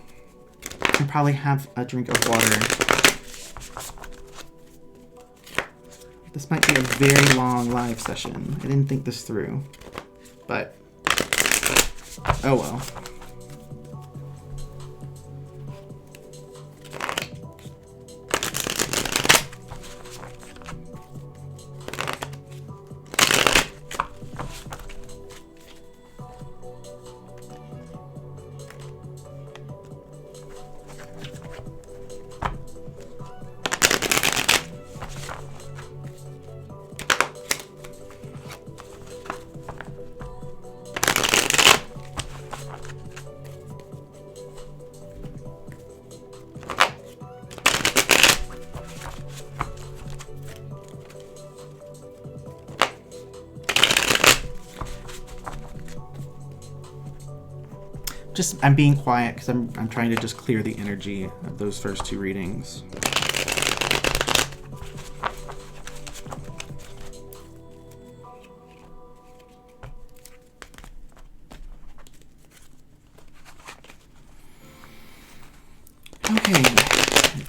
and probably have a drink of water. This might be a very long live session. I didn't think this through, but oh well. I'm being quiet because I'm trying to just clear the energy of those first two readings. Okay,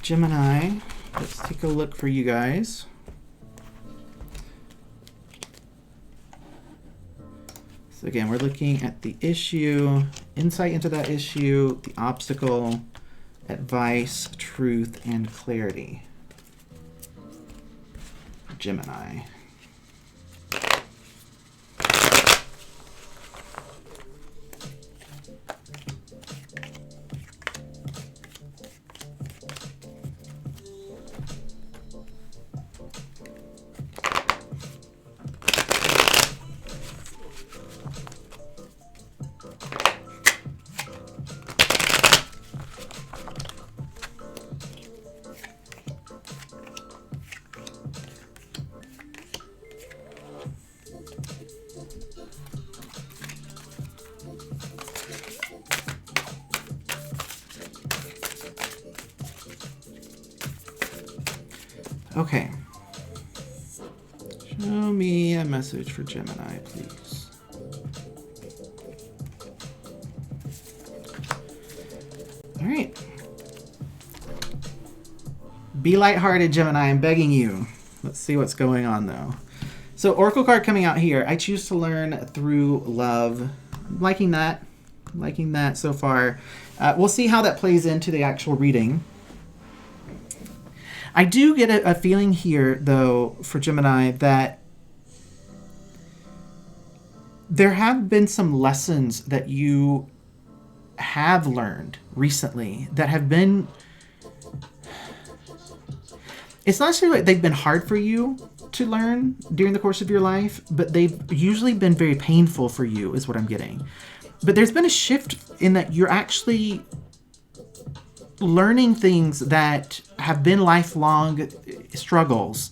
Gemini, let's take a look for you guys. So again, we're looking at the issue, insight into that issue, the obstacle, advice, truth, and clarity. Gemini. Okay. Show me a message for Gemini, please. All right. Be lighthearted, Gemini. I'm begging you. Let's see what's going on, though. So, Oracle card coming out here. I choose to learn through love. I'm liking that. I'm liking that so far. We'll see how that plays into the actual reading. I do get a feeling here, though, for Gemini, that there have been some lessons that you have learned recently that have been... It's not necessarily like they've been hard for you to learn during the course of your life, but they've usually been very painful for you, is what I'm getting. But there's been a shift in that you're actually learning things that have been lifelong struggles,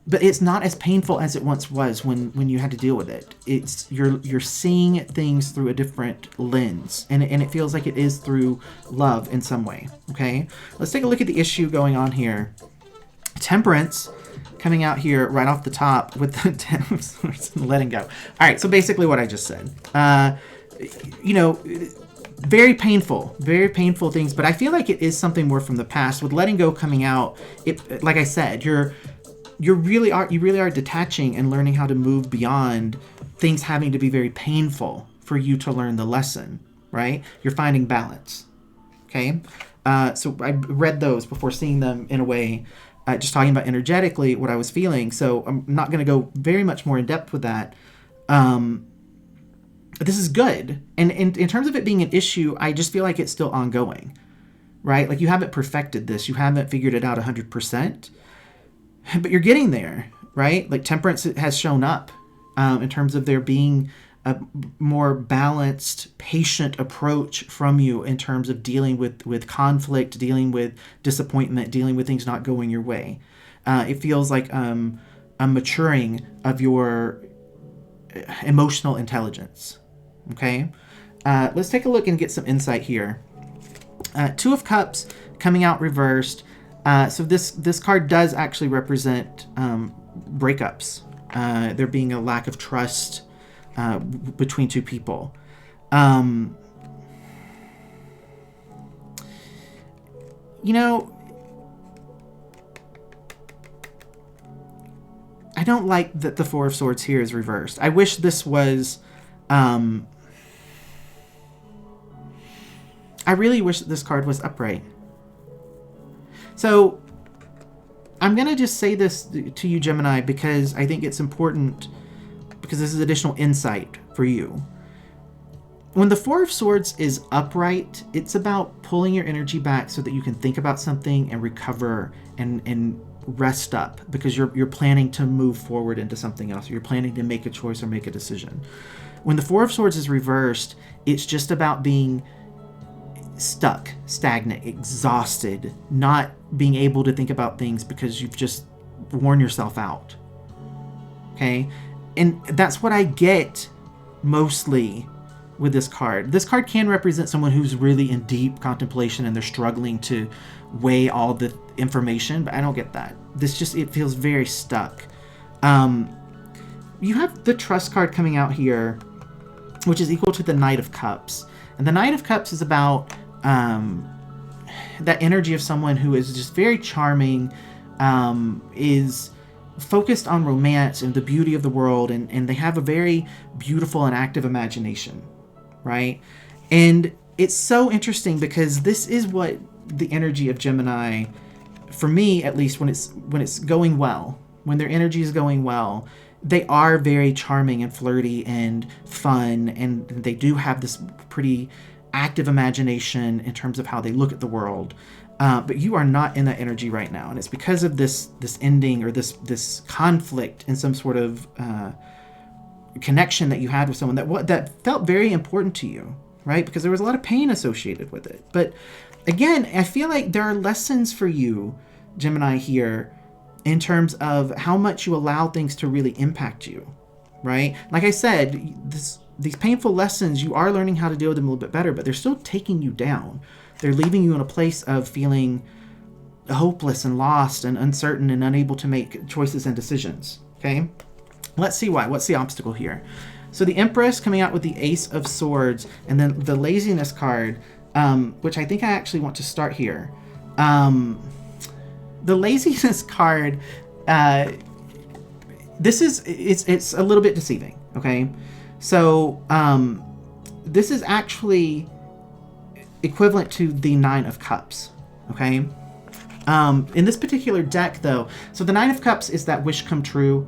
but it's not as painful as it once was when you had to deal with it. It's you're seeing things through a different lens, and it feels like it is through love in some way. Okay, let's take a look at the issue going on here. Temperance. coming out here right off the top with the 10 of Swords and letting go. All right, so basically what I just said. You know, very painful things, but I feel like it is something more from the past. With letting go coming out, it, like I said, you really are detaching and learning how to move beyond things having to be very painful for you to learn the lesson, right? You're finding balance. Okay, so I read those before seeing them in a way, just talking about energetically what I was feeling. So I'm not going to go very much more in depth with that. This is good. And in terms of it being an issue, I just feel like it's still ongoing, right? Like you haven't perfected this. You haven't figured it out 100%, but you're getting there, right? Like temperance has shown up in terms of there being a more balanced, patient approach from you in terms of dealing with conflict, dealing with disappointment, dealing with things not going your way. It feels like a maturing of your emotional intelligence. Okay, let's take a look and get some insight here. Two of Cups coming out reversed. So this card does actually represent breakups. There being a lack of trust between two people. You know, I don't like that the Four of Swords here is reversed. I wish this was... I really wish that this card was upright. So I'm going to just say this to you, Gemini, because I think it's important, because this is additional insight for you. When the Four of Swords is upright, it's about pulling your energy back so that you can think about something and recover and rest up, because you're planning to move forward into something else. You're planning to make a choice or make a decision. When the Four of Swords is reversed, it's just about being stuck, stagnant, exhausted, not being able to think about things because you've just worn yourself out. Okay? And that's what I get mostly with this card. This card can represent someone who's really in deep contemplation and they're struggling to weigh all the information, but I don't get that. It feels very stuck. You have the Trust card coming out here, which is equal to the Knight of Cups. And the Knight of Cups is about that energy of someone who is just very charming, is focused on romance and the beauty of the world, and they have a very beautiful and active imagination, right? And it's so interesting because this is what the energy of Gemini, for me at least, when it's going well, when their energy is going well, they are very charming and flirty and fun, and they do have this pretty active imagination in terms of how they look at the world. But you are not in that energy right now, and it's because of this ending or this conflict in some sort of connection that you had with someone that felt very important to you, right? Because there was a lot of pain associated with it. But again, I feel like there are lessons for you, Gemini, here in terms of how much you allow things to really impact you, right? Like I said, these painful lessons, you are learning how to deal with them a little bit better, but they're still taking you down. They're leaving you in a place of feeling hopeless and lost and uncertain and unable to make choices and decisions, okay? Let's see why. What's the obstacle here? So the Empress coming out with the Ace of Swords, and then the Laziness card, which I think I actually want to start here. The Laziness card, it's a little bit deceiving, okay? So this is actually equivalent to the Nine of Cups, okay? In this particular deck, though, so the Nine of Cups is that wish come true,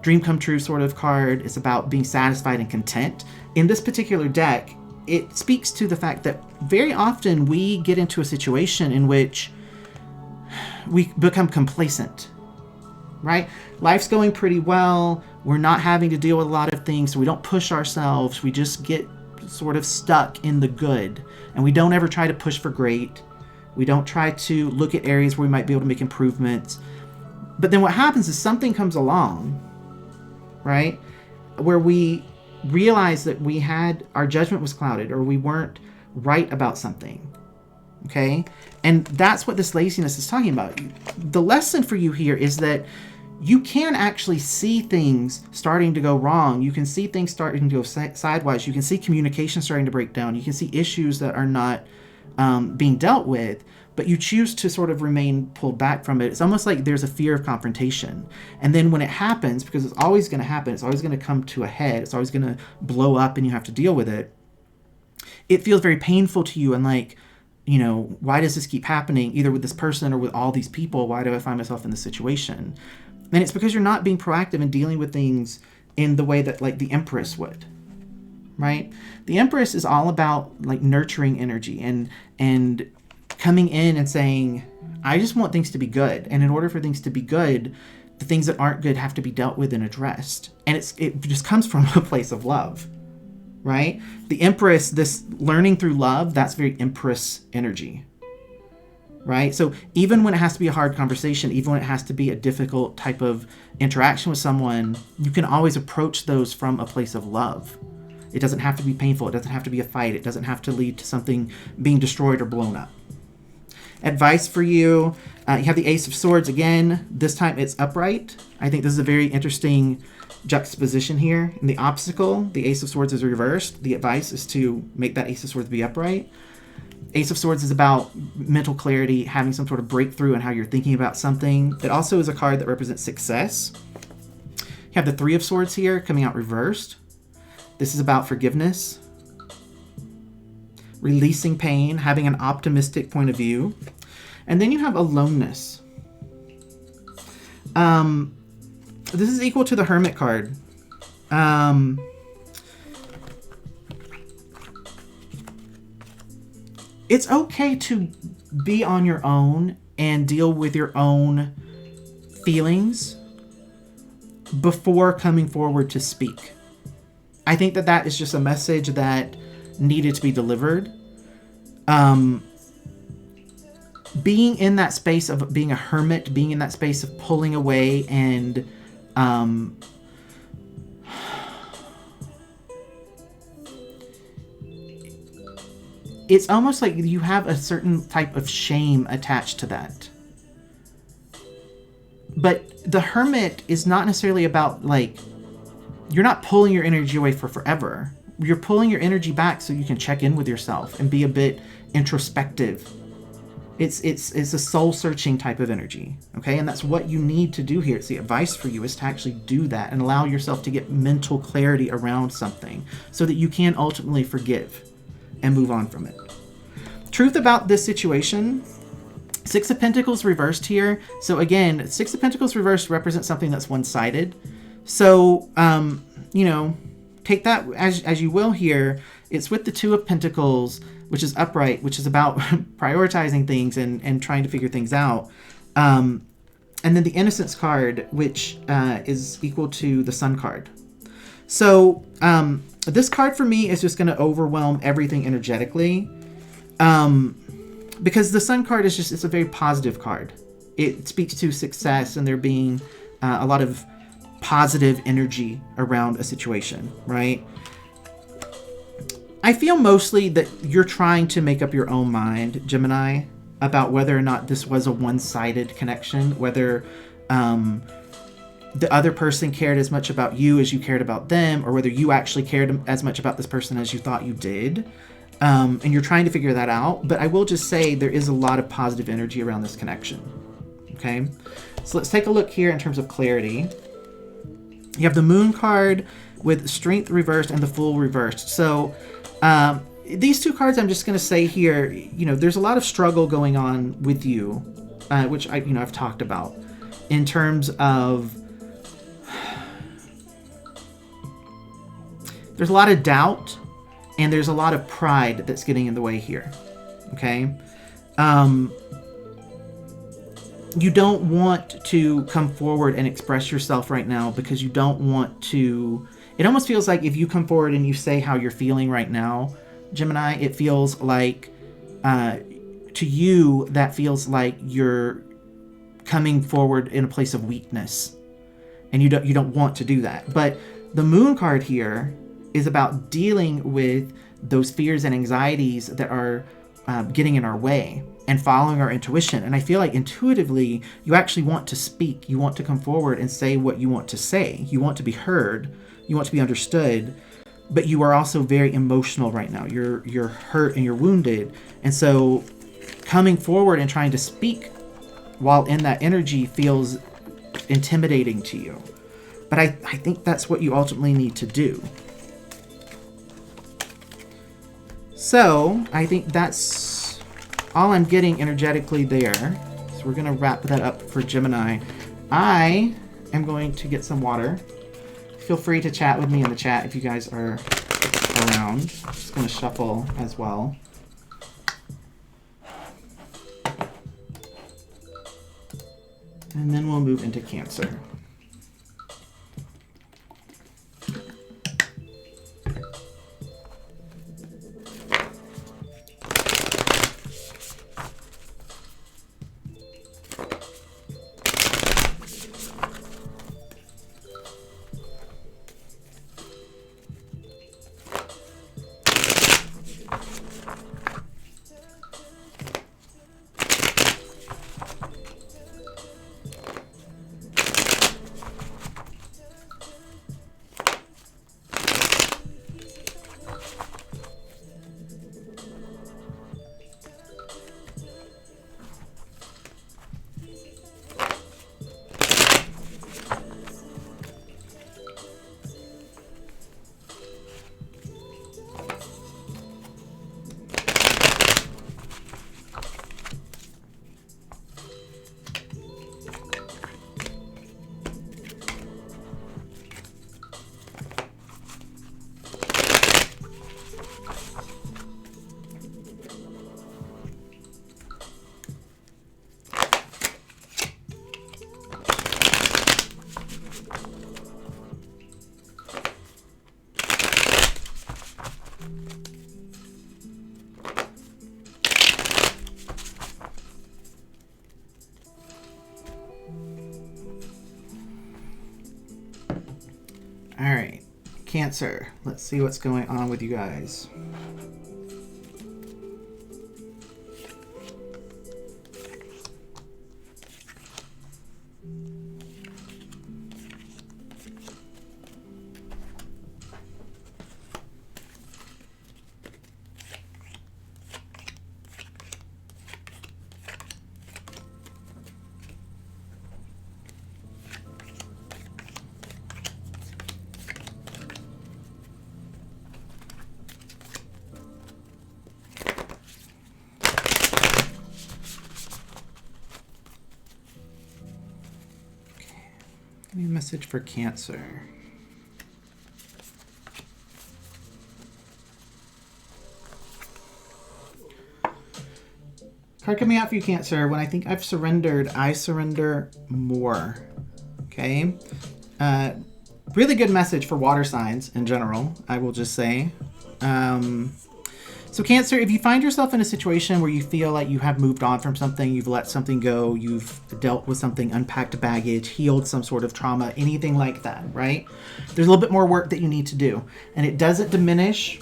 dream come true sort of card. It's about being satisfied and content. In this particular deck, it speaks to the fact that very often we get into a situation in which we become complacent, right? Life's going pretty well. We're not having to deal with a lot of things, so we don't push ourselves. We just get sort of stuck in the good, and we don't ever try to push for great. We don't try to look at areas where we might be able to make improvements. But then what happens is something comes along, right, where we realize that our judgment was clouded, or we weren't right about something, okay? And that's what this laziness is talking about. The lesson for you here is that you can actually see things starting to go wrong. You can see things starting to go sideways. You can see communication starting to break down. You can see issues that are not being dealt with, but you choose to sort of remain pulled back from it. It's almost like there's a fear of confrontation. And then when it happens, because it's always going to happen, it's always going to come to a head, it's always going to blow up and you have to deal with it, it feels very painful to you and like, you know, why does this keep happening, either with this person or with all these people? Why do I find myself in this situation? And it's because you're not being proactive in dealing with things in the way that like the Empress would, right? The Empress is all about like nurturing energy and coming in and saying, I just want things to be good. And in order for things to be good, the things that aren't good have to be dealt with and addressed. And it just comes from a place of love, right? The Empress, this learning through love, that's very Empress energy, right? So even when it has to be a hard conversation, even when it has to be a difficult type of interaction with someone, you can always approach those from a place of love. It doesn't have to be painful. It doesn't have to be a fight. It doesn't have to lead to something being destroyed or blown up. Advice for you, you have the Ace of Swords again. This time it's upright. I think this is a very interesting juxtaposition here. In the obstacle, the Ace of Swords is reversed. The advice is to make that Ace of Swords be upright. Ace of Swords is about mental clarity, having some sort of breakthrough in how you're thinking about something. It also is a card that represents success. You have the Three of Swords here coming out reversed. This is about forgiveness, releasing pain, having an optimistic point of view. And then you have aloneness. This is equal to the Hermit card. It's okay to be on your own and deal with your own feelings before coming forward to speak. I think that that is just a message that needed to be delivered. Being in that space of being a hermit, being in that space of pulling away and it's almost like you have a certain type of shame attached to that. But the hermit is not necessarily about like, you're not pulling your energy away for forever. You're pulling your energy back so you can check in with yourself and be a bit introspective. It's a soul-searching type of energy, okay? And that's what you need to do here. It's the advice for you is to actually do that and allow yourself to get mental clarity around something so that you can ultimately forgive and move on from it. Truth about this situation, Six of Pentacles reversed here. So again, Six of Pentacles reversed represents something that's one-sided. So, you know, take that as you will here. It's with the Two of Pentacles, which is upright, which is about prioritizing things and trying to figure things out. And then the Innocence card, which is equal to the Sun card. So this card for me is just going to overwhelm everything energetically. Because the Sun card is it's a very positive card. It speaks to success and there being a lot of positive energy around a situation, right? I feel mostly that you're trying to make up your own mind, Gemini, about whether or not this was a one-sided connection, whether the other person cared as much about you as you cared about them, or whether you actually cared as much about this person as you thought you did. And you're trying to figure that out. But I will just say there is a lot of positive energy around this connection. Okay? So let's take a look here in terms of clarity. You have the Moon card with Strength reversed and the Fool reversed. So these two cards, I'm just going to say here, you know, there's a lot of struggle going on with you, which I've talked about in terms of there's a lot of doubt and there's a lot of pride that's getting in the way here. Okay. You don't want to come forward and express yourself right now because you don't want to. It almost feels like if you come forward and you say how you're feeling right now, Gemini, it feels like to you that feels like you're coming forward in a place of weakness, and you don't want to do that. But the Moon card here is about dealing with those fears and anxieties that are getting in our way. and following our intuition. And I feel like intuitively, you actually want to speak. You want to come forward and say what you want to say. You want to be heard. You want to be understood. But you are also very emotional right now. You're hurt and you're wounded. And so coming forward and trying to speak while in that energy feels intimidating to you. But I think that's what you ultimately need to do. So I think that's all I'm getting energetically there. So we're going to wrap that up for Gemini. I am going to get some water. Feel free to chat with me in the chat if you guys are around. I'm just going to shuffle as well. And then we'll move into Cancer. All right, Cancer. Let's see what's going on with you guys. Give me a message for Cancer. Card coming out for you, Cancer. When I think I've surrendered, I surrender more. Okay? Really good message for water signs in general, I will just say. So Cancer, if you find yourself in a situation where you feel like you have moved on from something, you've let something go, you've dealt with something, unpacked baggage, healed some sort of trauma, anything like that, right? There's a little bit more work that you need to do. And it doesn't diminish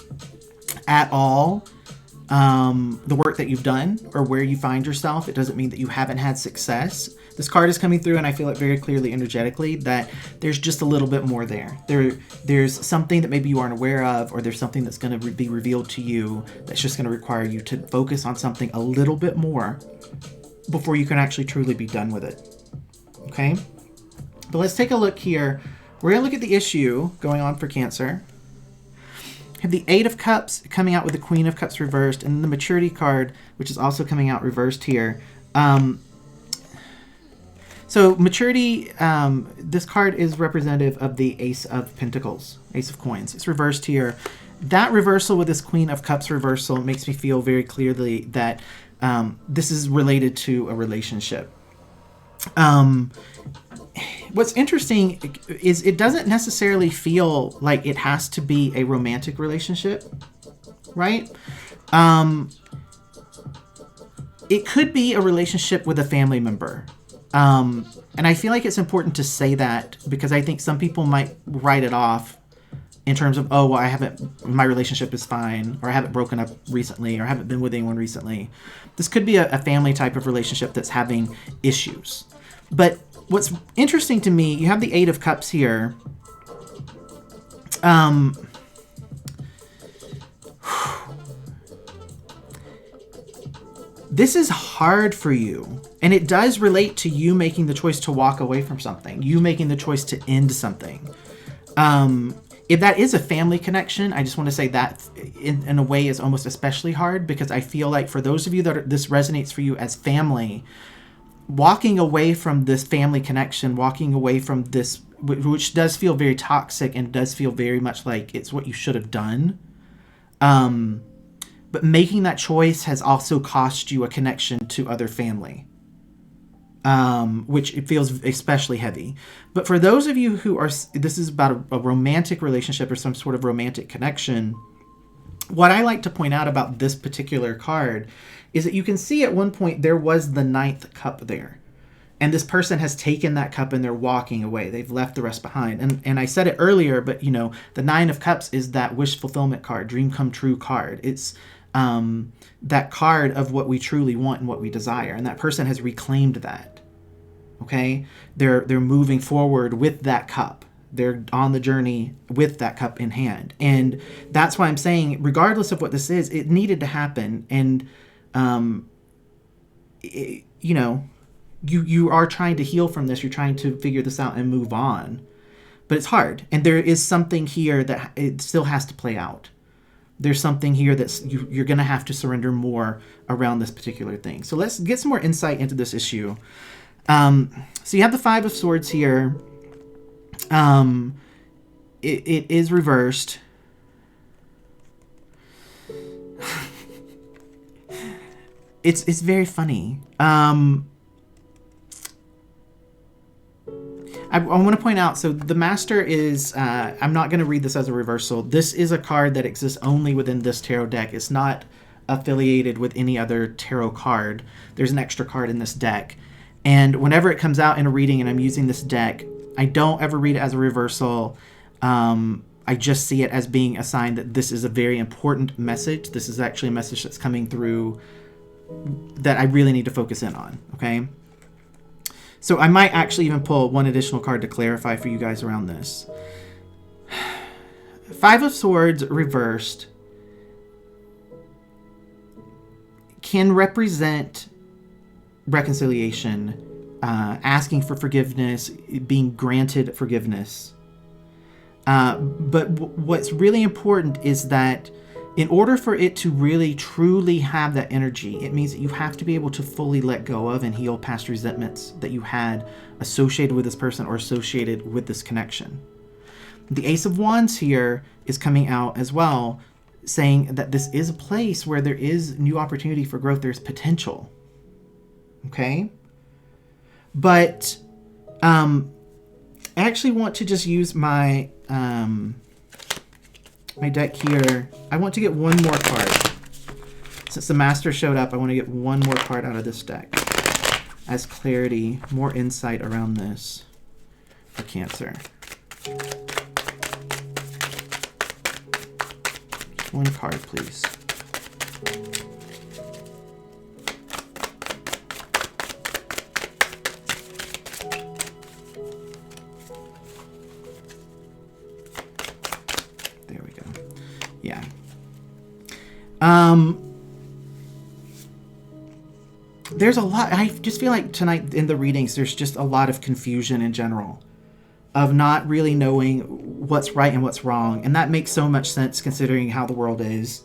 at all the work that you've done or where you find yourself. It doesn't mean that you haven't had success. This card is coming through and I feel it very clearly energetically that there's just a little bit more there. There's something that maybe you aren't aware of, or there's something that's going to be revealed to you that's just going to require you to focus on something a little bit more before you can actually truly be done with it. Okay? But let's take a look here. We're going to look at the issue going on for Cancer. Have the Eight of Cups coming out with the Queen of Cups reversed, and the Maturity card, which is also coming out reversed here. So Maturity, this card is representative of the Ace of Pentacles, Ace of Coins. It's reversed here. That reversal with this Queen of Cups reversal makes me feel very clearly that this is related to a relationship. What's interesting is it doesn't necessarily feel like it has to be a romantic relationship, right? It could be a relationship with a family member. And I feel like it's important to say that because I think some people might write it off in terms of, oh, well, my relationship is fine, or I haven't broken up recently, or I haven't been with anyone recently. This could be a family type of relationship that's having issues. But what's interesting to me, you have the Eight of Cups here. This is hard for you, and it does relate to you making the choice to walk away from something, you making the choice to end something. If that is a family connection, I just want to say that in a way is almost especially hard, because I feel like for those of you that this resonates for you as family, walking away from this family connection, walking away from this, which does feel very toxic and does feel very much like it's what you should have done. But making that choice has also cost you a connection to other family, which it feels especially heavy. But for those of you who are, this is about a romantic relationship or some sort of romantic connection, what I like to point out about this particular card is that you can see at one point there was the ninth cup there. And this person has taken that cup and they're walking away. They've left the rest behind. And I said it earlier, but the Nine of Cups is that wish fulfillment card, dream come true card. It's that card of what we truly want and what we desire. And that person has reclaimed that. Okay? They're moving forward with that cup. They're on the journey with that cup in hand. And that's why I'm saying, regardless of what this is, it needed to happen. And, you are trying to heal from this. You're trying to figure this out and move on. But it's hard. And there is something here that it still has to play out. There's something here that's you're going to have to surrender more around this particular thing. So let's get some more insight into this issue. So you have the Five of Swords here. It is reversed. It's very funny. I want to point out, so the Master is, I'm not going to read this as a reversal. This is a card that exists only within this tarot deck. It's not affiliated with any other tarot card. There's an extra card in this deck. And whenever it comes out in a reading and I'm using this deck, I don't ever read it as a reversal. I just see it as being a sign that this is a very important message. This is actually a message that's coming through that I really need to focus in on, okay? So I might actually even pull one additional card to clarify for you guys around this. Five of Swords reversed can represent reconciliation, asking for forgiveness, being granted forgiveness. But what's really important is that in order for it to really truly have that energy, it means that you have to be able to fully let go of and heal past resentments that you had associated with this person or associated with this connection. The Ace of Wands here is coming out as well, saying that this is a place where there is new opportunity for growth. There's potential. Okay? But I actually want to just use my my deck here. I want to get one more card. Since the Master showed up, I want to get one more card out of this deck as clarity, more insight around this for Cancer. One card, please. There we go. Yeah. There's a lot. I just feel like tonight in the readings, there's just a lot of confusion in general, of not really knowing what's right and what's wrong. And that makes so much sense considering how the world is.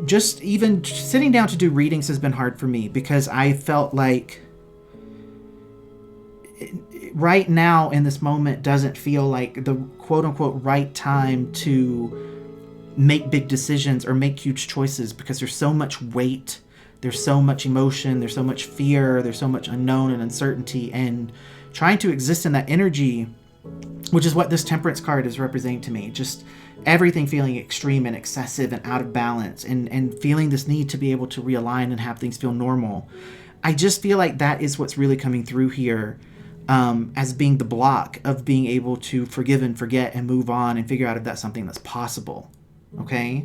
Just even sitting down to do readings has been hard for me because I felt like right now in this moment doesn't feel like the quote unquote right time to make big decisions or make huge choices because there's so much weight, there's so much emotion, there's so much fear, there's so much unknown and uncertainty, and trying to exist in that energy, which is what this Temperance card is representing to me. Just everything feeling extreme and excessive and out of balance, and feeling this need to be able to realign and have things feel normal. I just feel like that is what's really coming through here. as being the block of being able to forgive and forget and move on and figure out if that's something that's possible. Okay.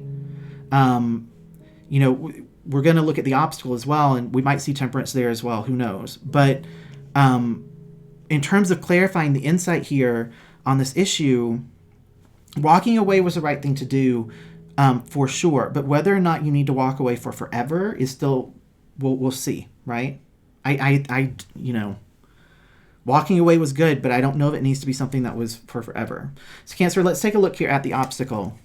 You know, we're going to look at the obstacle as well, and we might see temperance there as well. Who knows? But in terms of clarifying the insight here on this issue, walking away was the right thing to do, for sure. But whether or not you need to walk away for forever is still, we'll see, right? I you know, walking away was good, but I don't know if it needs to be something that was for forever. So Cancer, let's take a look here at the obstacle.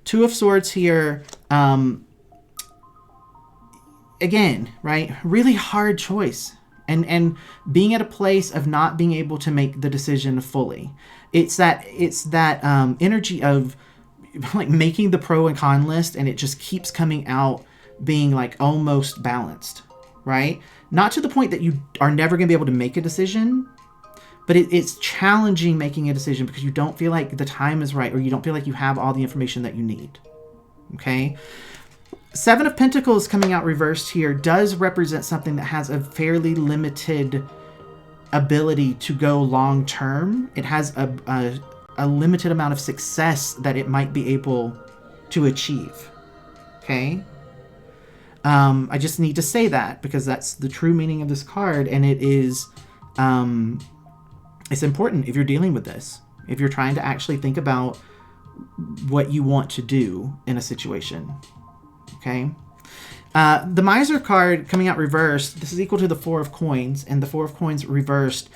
Two of Swords here. Again, right? Really hard choice. And being at a place of not being able to make the decision fully. It's that energy of like making the pro and con list, and it just keeps coming out being like almost balanced, right? Not to the point that you are never going to be able to make a decision, but it's challenging making a decision because you don't feel like the time is right, or you don't feel like you have all the information that you need. Okay? Seven of Pentacles coming out reversed here does represent something that has a fairly limited ability to go long term. It has a limited amount of success that it might be able to achieve. Okay? I just need to say that because that's the true meaning of this card, and it is it's important if you're dealing with this. If you're trying to actually think about what you want to do in a situation. Okay. The Miser card coming out reversed, this is equal to the Four of Coins, and the Four of Coins reversed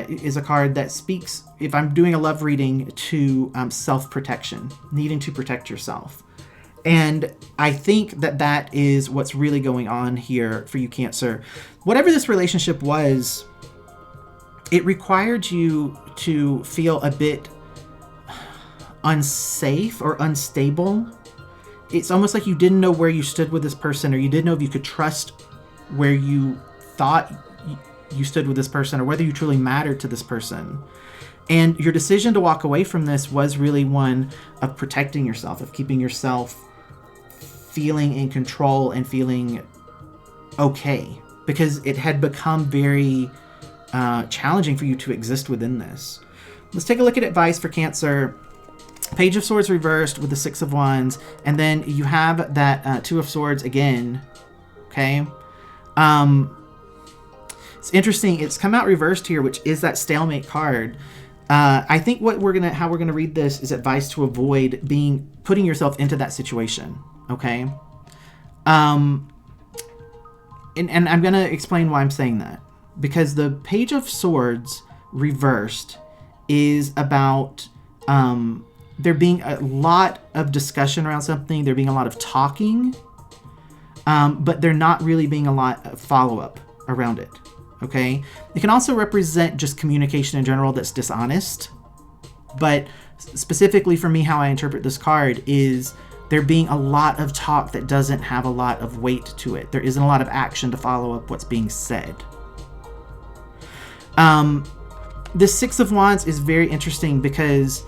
is a card that speaks, if I'm doing a love reading, to self-protection, needing to protect yourself. And I think that that is what's really going on here for you, Cancer. Whatever this relationship was, it required you to feel a bit unsafe or unstable. It's almost like you didn't know where you stood with this person, or you didn't know if you could trust where you thought you stood with this person, or whether you truly mattered to this person. And your decision to walk away from this was really one of protecting yourself, of keeping yourself feeling in control and feeling okay, because it had become very challenging for you to exist within this. Let's take a look at advice for Cancer. Page of Swords reversed with the Six of Wands, and then you have that Two of Swords again. Okay, it's interesting. It's come out reversed here, which is that stalemate card. I think how we're gonna read this is advice to avoid putting yourself into that situation. Okay, and I'm gonna explain why I'm saying that, because the Page of Swords reversed is about there being a lot of discussion around something, there being a lot of talking, but there not really being a lot of follow-up around it, okay? It can also represent just communication in general that's dishonest, but specifically for me, how I interpret this card is there being a lot of talk that doesn't have a lot of weight to it. There isn't a lot of action to follow up what's being said. This Six of Wands is very interesting because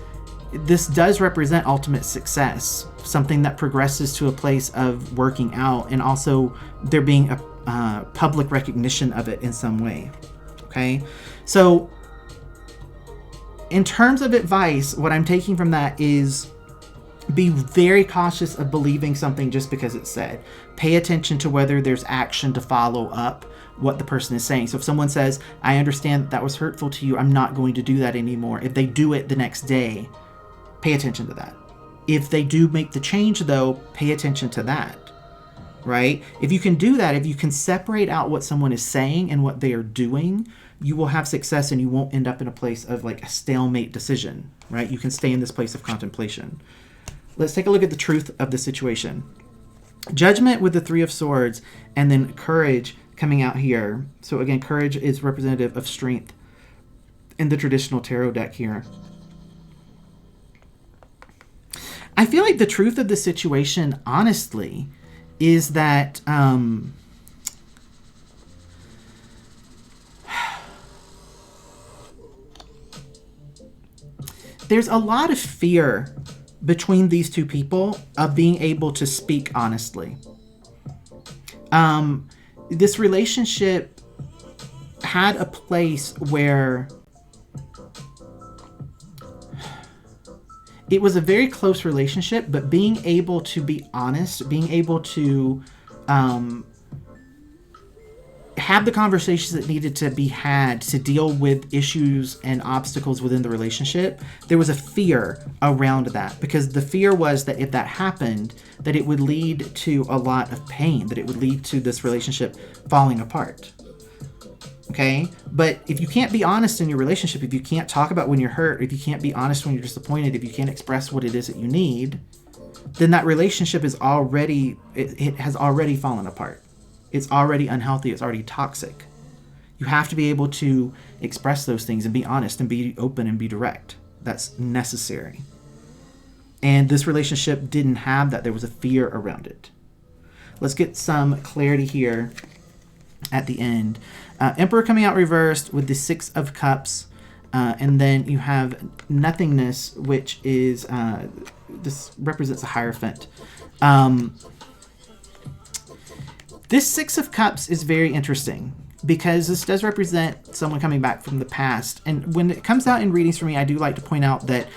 this does represent ultimate success, something that progresses to a place of working out, and also there being a public recognition of it in some way. Okay, so in terms of advice, what I'm taking from that is be very cautious of believing something just because it's said. Pay attention to whether there's action to follow up what the person is saying. So if someone says, I understand that was hurtful to you, I'm not going to do that anymore. If they do it the next day, pay attention to that. If they do make the change, though, pay attention to that, right? If you can do that, if you can separate out what someone is saying and what they are doing, you will have success, and you won't end up in a place of like a stalemate decision, right? You can stay in this place of contemplation. Let's take a look at the truth of the situation. Judgment with the Three of Swords, and then Courage coming out here. So again, Courage is representative of strength in the traditional tarot deck here. I feel like the truth of the situation, honestly, is that there's a lot of fear between these two people of being able to speak honestly. This relationship had a place where it was a very close relationship, but being able to be honest, being able to have the conversations that needed to be had to deal with issues and obstacles within the relationship, there was a fear around that, because the fear was that if that happened, that it would lead to a lot of pain, that it would lead to this relationship falling apart. Okay? But if you can't be honest in your relationship, if you can't talk about when you're hurt, if you can't be honest when you're disappointed, if you can't express what it is that you need, then that relationship is already, it has already fallen apart. It's already unhealthy. It's already toxic. You have to be able to express those things and be honest and be open and be direct. That's necessary. And this relationship didn't have that. There was a fear around it. Let's get some clarity here at the end. Emperor coming out reversed with the 6 of Cups. And then you have nothingness, which is, this represents a Hierophant. This 6 of Cups is very interesting because this does represent someone coming back from the past. And when it comes out in readings for me, I do like to point out that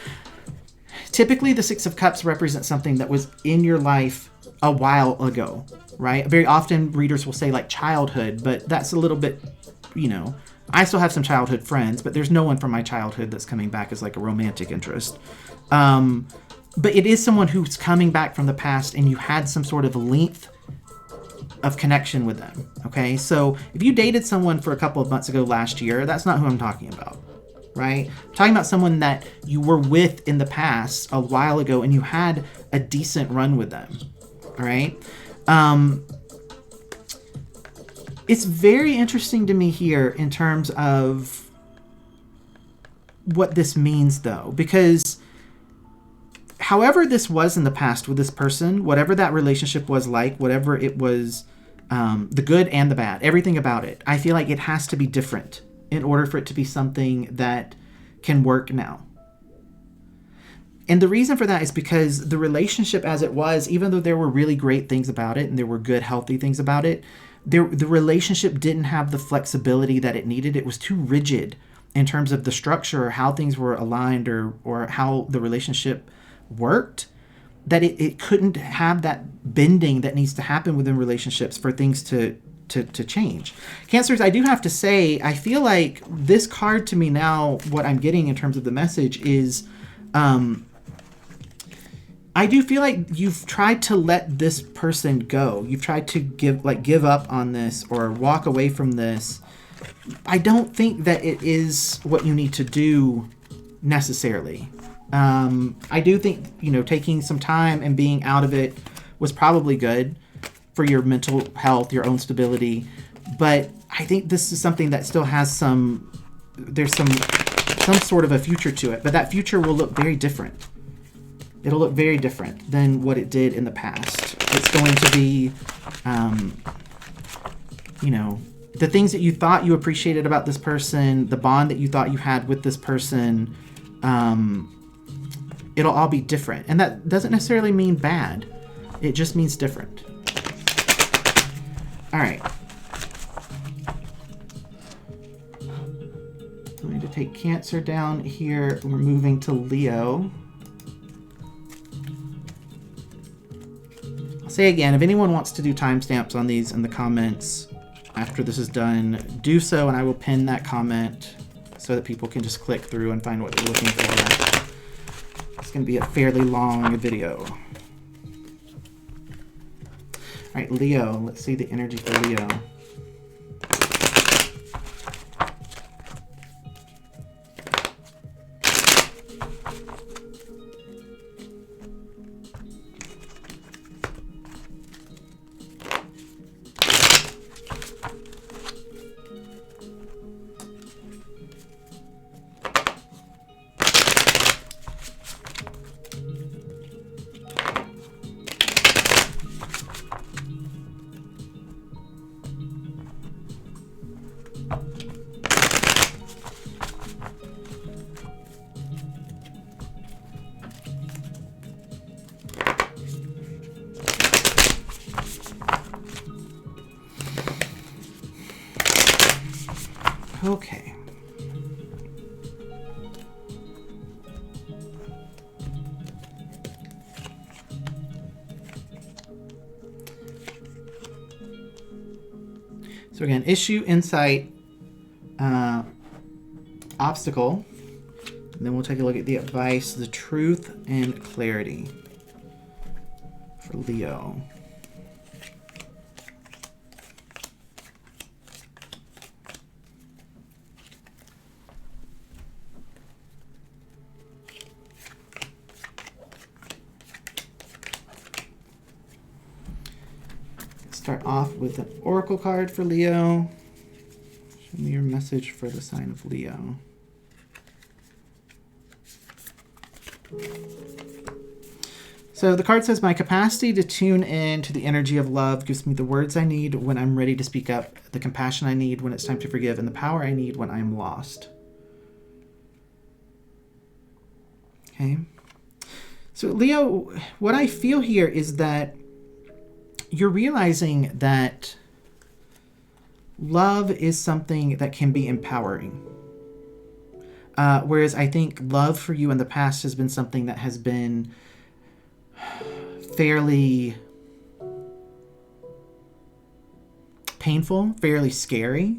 typically the 6 of Cups represents something that was in your life a while ago, right? Very often readers will say like childhood, but that's a little bit, you know, I still have some childhood friends, but there's no one from my childhood that's coming back as like a romantic interest. But it is someone who's coming back from the past and you had some sort of length of connection with them. Okay, so if you dated someone for a couple of months ago last year, that's not who I'm talking about, right? I'm talking about someone that you were with in the past a while ago and you had a decent run with them. All right. It's very interesting to me here in terms of what this means, though, because however this was in the past with this person, whatever that relationship was like, whatever it was, the good and the bad, everything about it, I feel like it has to be different in order for it to be something that can work now. And the reason for that is because the relationship as it was, even though there were really great things about it and there were good, healthy things about it, the relationship didn't have the flexibility that it needed. It was too rigid in terms of the structure or how things were aligned or how the relationship worked, that it couldn't have that bending that needs to happen within relationships for things to change. Cancers, I do have to say, I feel like this card to me now, what I'm getting in terms of the message is, I do feel like you've tried to let this person go. You've tried to give up on this or walk away from this. I don't think that it is what you need to do necessarily. I do think, taking some time and being out of it was probably good for your mental health, your own stability. But I think this is something that still has there's some sort of a future to it. But that future will look very different. It'll look very different than what it did in the past. It's going to be, the things that you thought you appreciated about this person, the bond that you thought you had with this person, it'll all be different. And that doesn't necessarily mean bad. It just means different. All right. I'm going to take Cancer down here. We're moving to Leo. I'll say again, if anyone wants to do timestamps on these in the comments after this is done, do so, and I will pin that comment so that people can just click through and find what they're looking for. It's going to be a fairly long video. All right, Leo. Let's see the energy for Leo. So again, issue, insight, obstacle. And then we'll take a look at the advice, the truth, and clarity for Leo. Start off with an oracle card for Leo. Show me your message for the sign of Leo. So the card says, my capacity to tune in to the energy of love gives me the words I need when I'm ready to speak up, the compassion I need when it's time to forgive, and the power I need when I'm lost. Okay. So Leo, what I feel here is that you're realizing that love is something that can be empowering. Whereas I think love for you in the past has been something that has been fairly painful, fairly scary.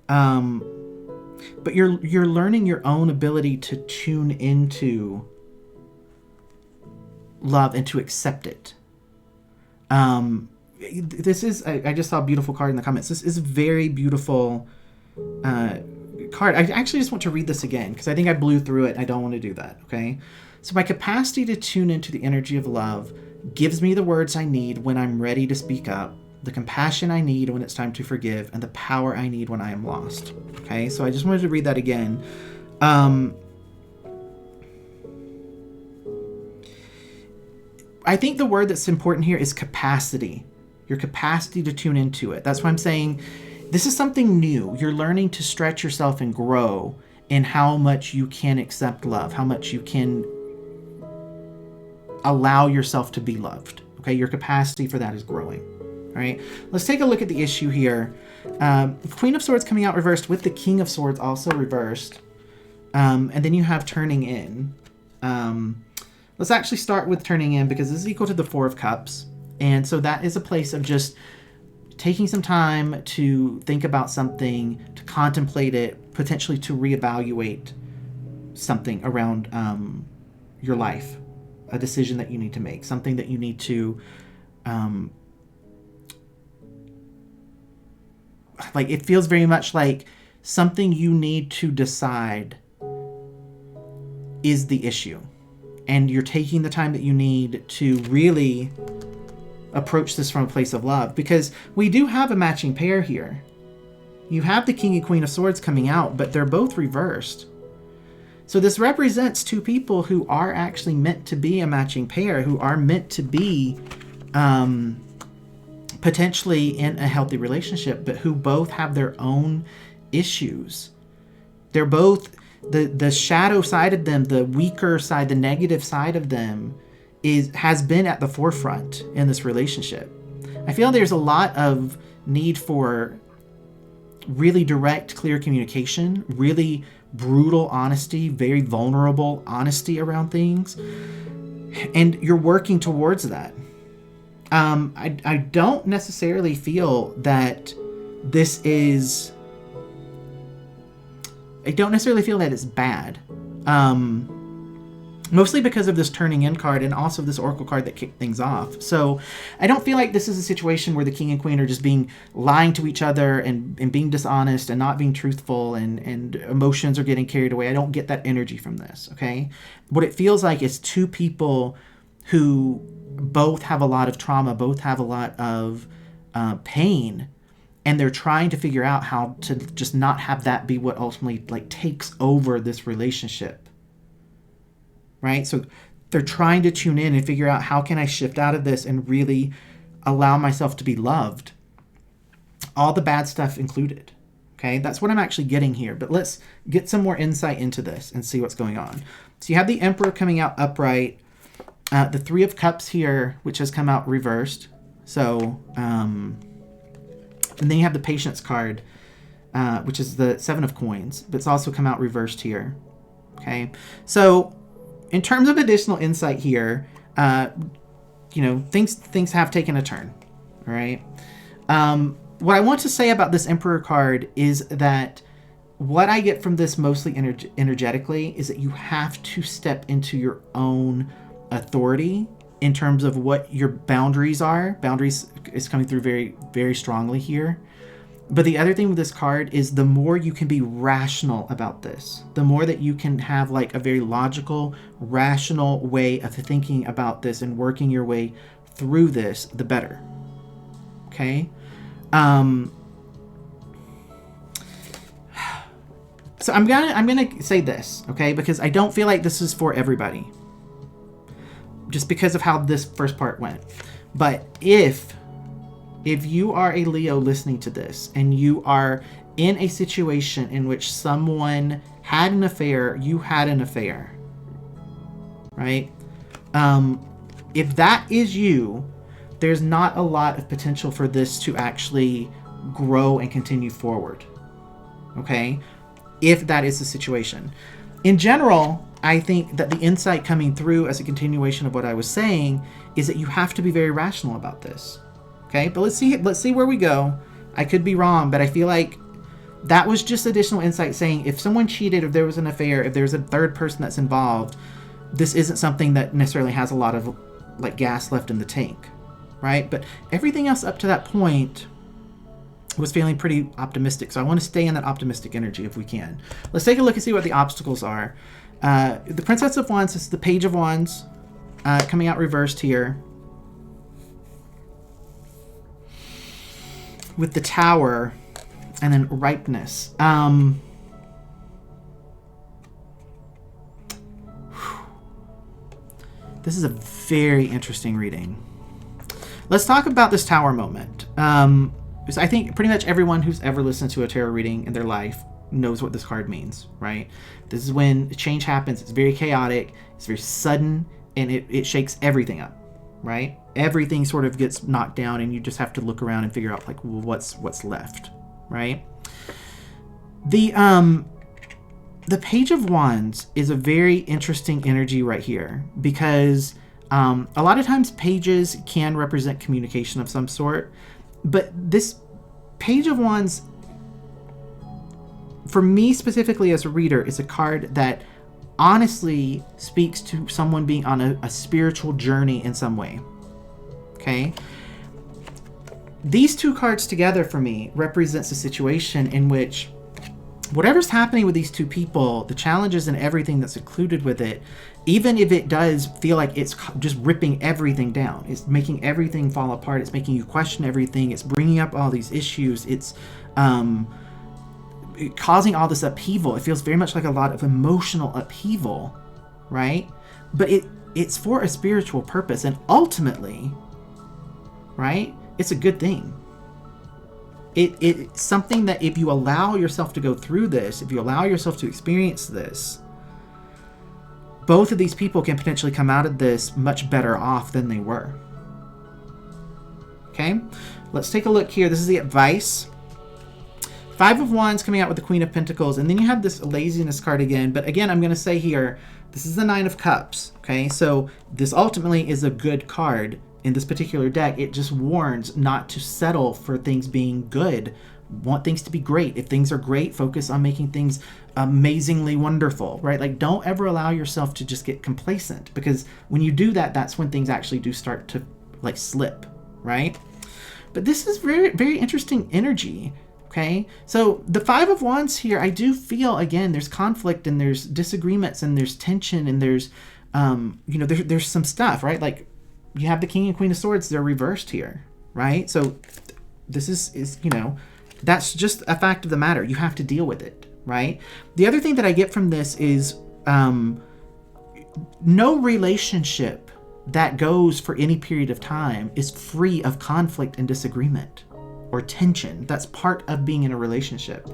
But you're learning your own ability to tune into love and to accept it. This is, I just saw a beautiful card in the comments. This is a very beautiful card. I actually just want to read this again because I think I blew through it and I don't want to do that, okay? So my capacity to tune into the energy of love gives me the words I need when I'm ready to speak up, the compassion I need when it's time to forgive, and the power I need when I am lost. Okay, so I just wanted to read that again. I think the word that's important here is capacity. Your capacity to tune into it. That's why I'm saying this is something new. You're learning to stretch yourself and grow in how much you can accept love, how much you can allow yourself to be loved. Okay, your capacity for that is growing. All right, let's take a look at the issue here. Queen of Swords coming out reversed with the King of Swords also reversed. And then you have turning in. Let's actually start with turning in because this is equal to the Four of Cups. And so that is a place of just taking some time to think about something, to contemplate it, potentially to reevaluate something around your life, a decision that you need to make, something that you need to, like, it feels very much like something you need to decide is the issue. And you're taking the time that you need to really approach this from a place of love, because we do have a matching pair here. You have the King and Queen of Swords coming out, but they're both reversed. So this represents two people who are actually meant to be a matching pair, who are meant to be potentially in a healthy relationship, but who both have their own issues. They're both, the shadow side of them, the weaker side, the negative side of them has been at the forefront in this relationship. I feel there's a lot of need for really direct, clear communication, really brutal honesty, very vulnerable honesty around things. And you're working towards that. I don't necessarily feel that this is... I don't necessarily feel that it's bad. Mostly because of this turning in card and also this oracle card that kicked things off. So I don't feel like this is a situation where the King and Queen are just lying to each other and being dishonest and not being truthful and emotions are getting carried away. I don't get that energy from this, okay? What it feels like is two people who both have a lot of trauma, both have a lot of pain, and they're trying to figure out how to just not have that be what ultimately like takes over this relationship. Right? So they're trying to tune in and figure out, how can I shift out of this and really allow myself to be loved? All the bad stuff included. Okay? That's what I'm actually getting here. But let's get some more insight into this and see what's going on. So you have the Emperor coming out upright. The Three of Cups here, which has come out reversed. So, and then you have the Patience card, which is the Seven of Coins. But it's also come out reversed here. Okay? So in terms of additional insight here, things have taken a turn, all right? what I want to say about this Emperor card is that what I get from this mostly energetically is that you have to step into your own authority in terms of what your boundaries are. Boundaries is coming through very, very strongly here. But the other thing with this card is the more you can be rational about this, the more that you can have like a very logical, rational way of thinking about this and working your way through this, the better. Okay? So I'm gonna say this, okay? Because I don't feel like this is for everybody. Just because of how this first part went. But if you are a Leo listening to this and you are in a situation in which someone had an affair, you had an affair, right? If that is you, there's not a lot of potential for this to actually grow and continue forward, okay? If that is the situation. In general, I think that the insight coming through as a continuation of what I was saying is that you have to be very rational about this. Okay, but let's see where we go. I could be wrong, but I feel like that was just additional insight saying if someone cheated, if there was an affair, if there's a third person that's involved, this isn't something that necessarily has a lot of like gas left in the tank, right? But everything else up to that point was feeling pretty optimistic. So I want to stay in that optimistic energy if we can. Let's take a look and see what the obstacles are. The Princess of Wands is the Page of Wands coming out reversed here. With the Tower and then Ripeness. This is a very interesting reading. Let's talk about this Tower moment. Because I think pretty much everyone who's ever listened to a tarot reading in their life knows what this card means, right? This is when change happens. It's very chaotic. It's very sudden, and it shakes everything up, right? Everything sort of gets knocked down, and you just have to look around and figure out like, well, what's left, right? The Page of Wands is a very interesting energy right here because a lot of times pages can represent communication of some sort. But this Page of Wands, for me specifically as a reader, is a card that honestly speaks to someone being on a spiritual journey in some way. Okay? These two cards together for me represents a situation in which whatever's happening with these two people, the challenges and everything that's included with it, even if it does feel like it's just ripping everything down, it's making everything fall apart, it's making you question everything, it's bringing up all these issues, it's causing all this upheaval. It feels very much like a lot of emotional upheaval, right? But it's for a spiritual purpose, and ultimately, right, it's a good thing. It's something that if you allow yourself to go through this, if you allow yourself to experience this, both of these people can potentially come out of this much better off than they were. Okay, let's take a look here. This is the advice. Five of Wands coming out with the Queen of Pentacles, and then you have this laziness card again. But again, I'm going to say here, this is the Nine of Cups. Okay, so this ultimately is a good card in this particular deck. It just warns not to settle for things being good. Want things to be great. If things are great, focus on making things amazingly wonderful, right? Like, don't ever allow yourself to just get complacent, because when you do that, that's when things actually do start to like slip, right? But this is very, very interesting energy. Okay, so the Five of Wands here, I do feel, again, there's conflict and there's disagreements and there's tension and there's there's some stuff, right? Like, you have the King and Queen of Swords, they're reversed here, right? So this is that's just a fact of the matter. You have to deal with it, right? The other thing that I get from this is no relationship that goes for any period of time is free of conflict and disagreement or tension. That's part of being in a relationship,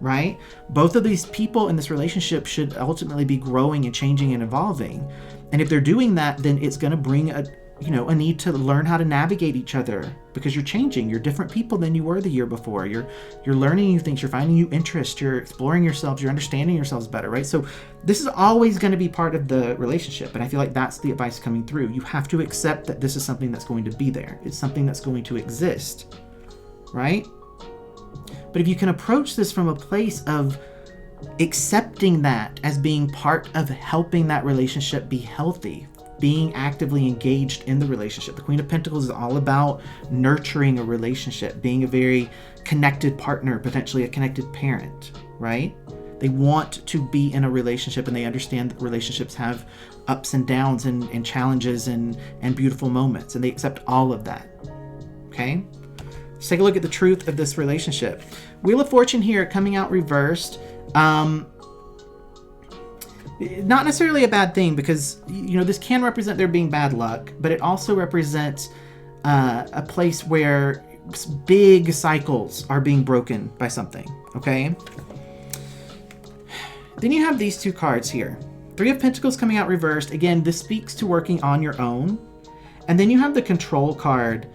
right? Both of these people in this relationship should ultimately be growing and changing and evolving. And if they're doing that, then it's going to bring a need to learn how to navigate each other, because you're changing. You're different people than you were the year before. You're learning new things. You're finding new interests. You're exploring yourselves. You're understanding yourselves better, right? So this is always going to be part of the relationship. And I feel like that's the advice coming through. You have to accept that this is something that's going to be there. It's something that's going to exist, right? But if you can approach this from a place of accepting that as being part of helping that relationship be healthy, being actively engaged in the relationship. The Queen of Pentacles is all about nurturing a relationship, being a very connected partner, potentially a connected parent, right? They want to be in a relationship, and they understand that relationships have ups and downs and challenges and beautiful moments, and they accept all of that, okay? Let's take a look at the truth of this relationship. Wheel of Fortune here coming out reversed. Not necessarily a bad thing, because this can represent there being bad luck, but it also represents a place where big cycles are being broken by something, okay? Then you have these two cards here. Three of Pentacles coming out reversed. Again, this speaks to working on your own. And then you have the Control card.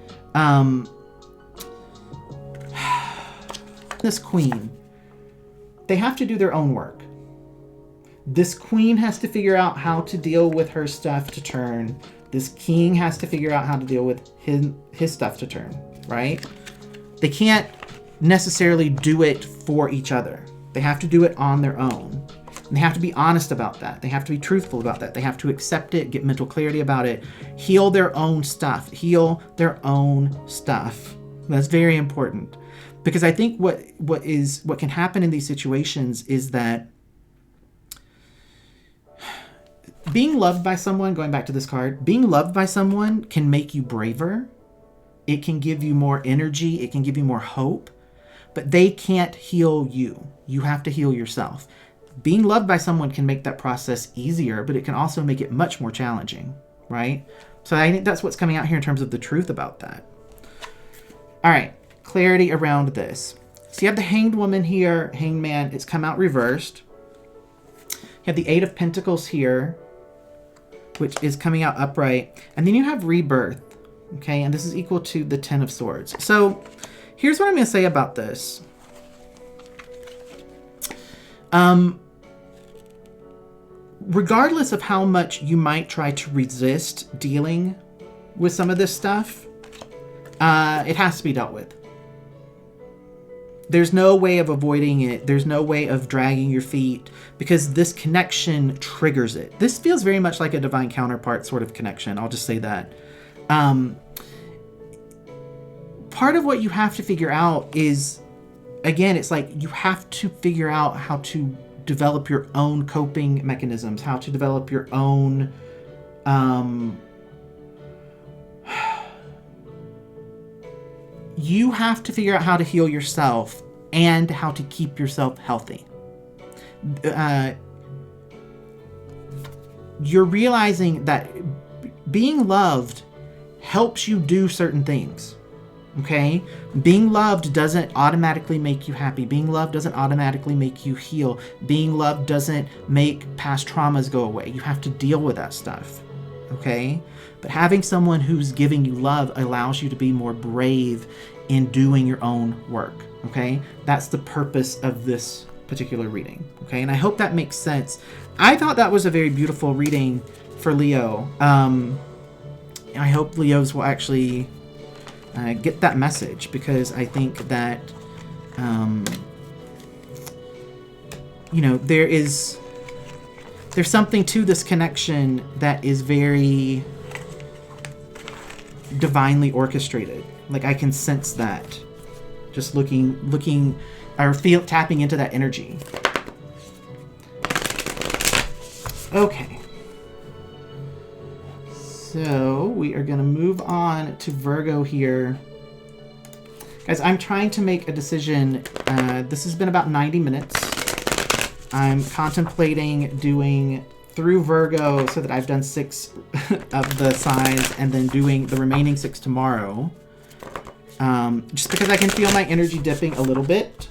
This Queen. They have to do their own work. This Queen has to figure out how to deal with her stuff to turn. This King has to figure out how to deal with his stuff to turn, right? They can't necessarily do it for each other. They have to do it on their own. And they have to be honest about that. They have to be truthful about that. They have to accept it, get mental clarity about it, heal their own stuff. Heal their own stuff. That's very important. Because I think what can happen in these situations is that being loved by someone, going back to this card, being loved by someone can make you braver. It can give you more energy. It can give you more hope. But they can't heal you. You have to heal yourself. Being loved by someone can make that process easier, but it can also make it much more challenging, right? So I think that's what's coming out here in terms of the truth about that. All right, clarity around this. So you have the Hanged Woman here, Hanged Man. It's come out reversed. You have the Eight of Pentacles here, which is coming out upright. And then you have Rebirth, okay? And this is equal to the Ten of Swords. So here's what I'm going to say about this. Regardless of how much you might try to resist dealing with some of this stuff, it has to be dealt with. There's no way of avoiding it. There's no way of dragging your feet, because this connection triggers it. This feels very much like a divine counterpart sort of connection. I'll just say that. Part of what you have to figure out is, again, it's like you have to figure out how to develop your own coping mechanisms, how to develop your own you have to figure out how to heal yourself and how to keep yourself healthy. You're realizing that being loved helps you do certain things. Okay? Being loved doesn't automatically make you happy. Being loved doesn't automatically make you heal. Being loved doesn't make past traumas go away. You have to deal with that stuff. Okay? But having someone who's giving you love allows you to be more brave in doing your own work. Okay? That's the purpose of this particular reading. Okay? And I hope that makes sense. I thought that was a very beautiful reading for Leo. I hope Leos will actually get that message, because I think that there's something to this connection that is very divinely orchestrated. Like, I can sense that just looking or tapping into that energy. Okay. So we are going to move on to Virgo here. Guys, I'm trying to make a decision. This has been about 90 minutes. I'm contemplating doing through Virgo so that I've done 6 of the signs, and then doing the remaining 6 tomorrow. Just because I can feel my energy dipping a little bit.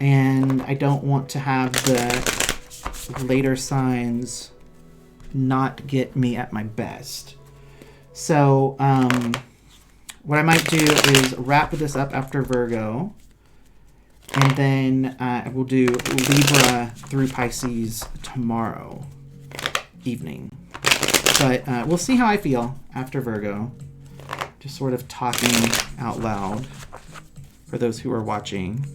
And I don't want to have the later signs not get me at my best. So what I might do is wrap this up after Virgo, and then we'll do Libra through Pisces tomorrow evening. But we'll see how I feel after Virgo. Just sort of talking out loud. for those who are watching.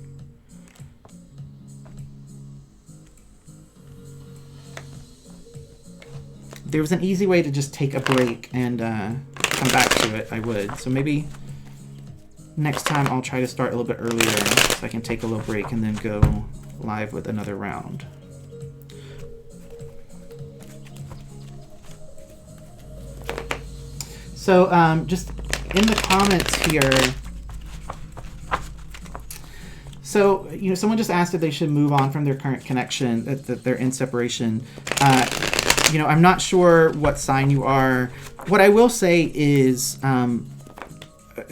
If there was an easy way to just take a break and come back to it, I would. So maybe next time I'll try to start a little bit earlier so I can take a little break and then go live with another round. So just in the comments here, so, someone just asked if they should move on from their current connection, that they're in separation. I'm not sure what sign you are. What I will say is,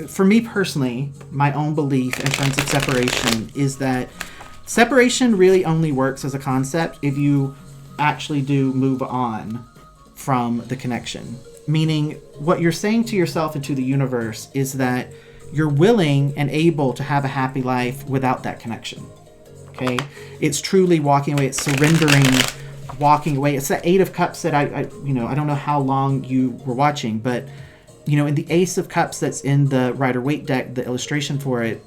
for me personally, my own belief in terms of separation is that separation really only works as a concept if you actually do move on from the connection. Meaning, what you're saying to yourself and to the universe is that you're willing and able to have a happy life without that connection. Okay? It's truly walking away. It's surrendering, walking away. It's the Eight of Cups that I don't know how long you were watching, but, in the Ace of Cups that's in the Rider-Waite deck, the illustration for it,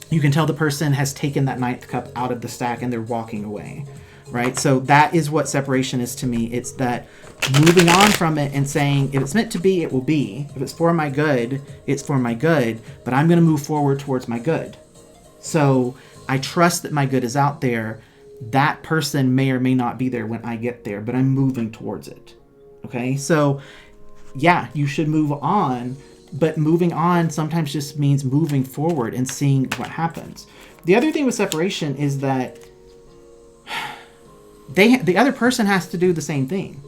you can tell the person has taken that ninth cup out of the stack and they're walking away, right? So that is what separation is to me. It's that moving on from it and saying, if it's meant to be, it will be. If it's for my good, it's for my good, but I'm going to move forward towards my good. So I trust that my good is out there. That person may or may not be there when I get there, but I'm moving towards it. Okay? So yeah, you should move on, but moving on sometimes just means moving forward and seeing what happens. The other thing with separation is that the other person has to do the same thing,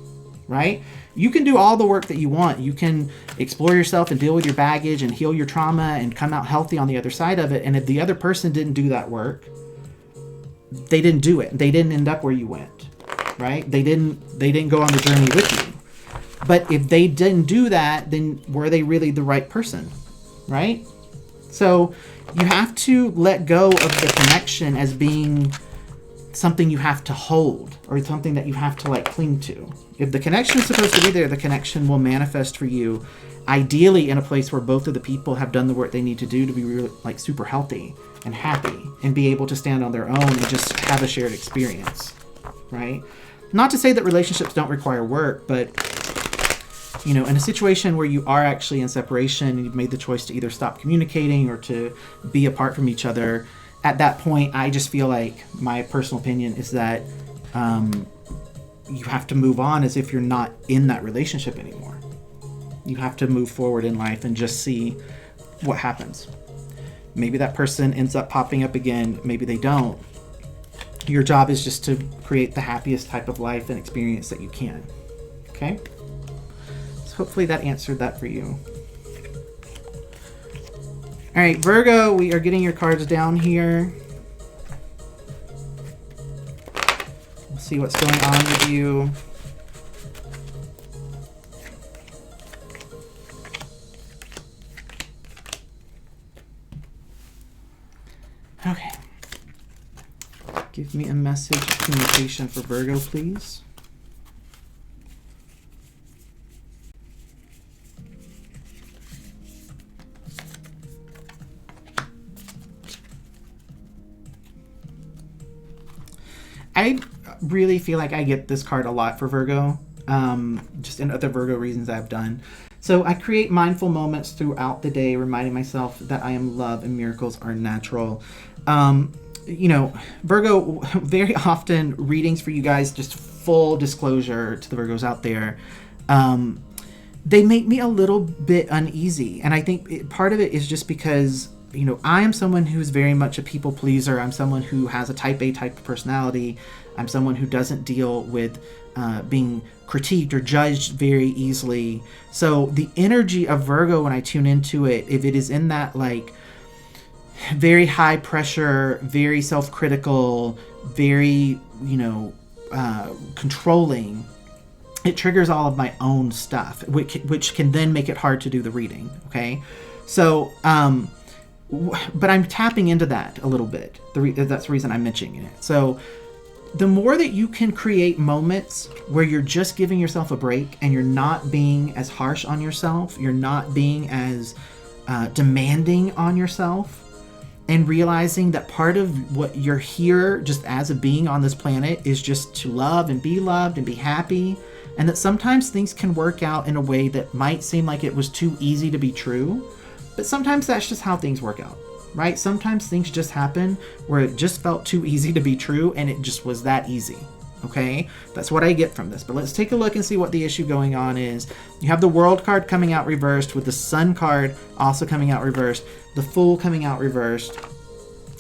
right? You can do all the work that you want. You can explore yourself and deal with your baggage and heal your trauma and come out healthy on the other side of it. And if the other person didn't do that work, they didn't do it. They didn't end up where you went, right? They didn't go on the journey with you. But if they didn't do that, then were they really the right person, right? So you have to let go of the connection as being something you have to hold or something that you have to cling to. If the connection is supposed to be there, the connection will manifest for you, ideally in a place where both of the people have done the work they need to do to be really super healthy and happy and be able to stand on their own and just have a shared experience, right? Not to say that relationships don't require work, but in a situation where you are actually in separation and you've made the choice to either stop communicating or to be apart from each other, at that point, I just feel like my personal opinion is that you have to move on as if you're not in that relationship anymore. You have to move forward in life and just see what happens. Maybe that person ends up popping up again. Maybe they don't. Your job is just to create the happiest type of life and experience that you can. Okay? Hopefully that answered that for you. All right, Virgo, we are getting your cards down here. We'll see what's going on with you. Okay. Give me a message of communication for Virgo, please. I really feel like I get this card a lot for Virgo, just in other Virgo reasons I've done. So I create mindful moments throughout the day, reminding myself that I am loved and miracles are natural. Virgo, very often readings for you guys, just full disclosure to the Virgos out there, they make me a little bit uneasy. And I think part of it is just because I am someone who's very much a people pleaser. I'm someone who has a type A type of personality. I'm someone who doesn't deal with being critiqued or judged very easily. So the energy of Virgo, when I tune into it, if it is in that very high pressure, very self-critical, very, controlling, it triggers all of my own stuff, which can then make it hard to do the reading. Okay. So, but I'm tapping into that a little bit. That's the reason I'm mentioning it. So the more that you can create moments where you're just giving yourself a break and you're not being as harsh on yourself, you're not being as demanding on yourself, and realizing that part of what you're here just as a being on this planet is just to love and be happy, and that sometimes things can work out in a way that might seem like it was too easy to be true, but sometimes that's just how things work out, right? Sometimes things just happen where it just felt too easy to be true, and it just was that easy. Okay, that's what I get from this. But let's take a look and see what the issue going on is. You have the World card coming out reversed, with the Sun card also coming out reversed, the Fool coming out reversed.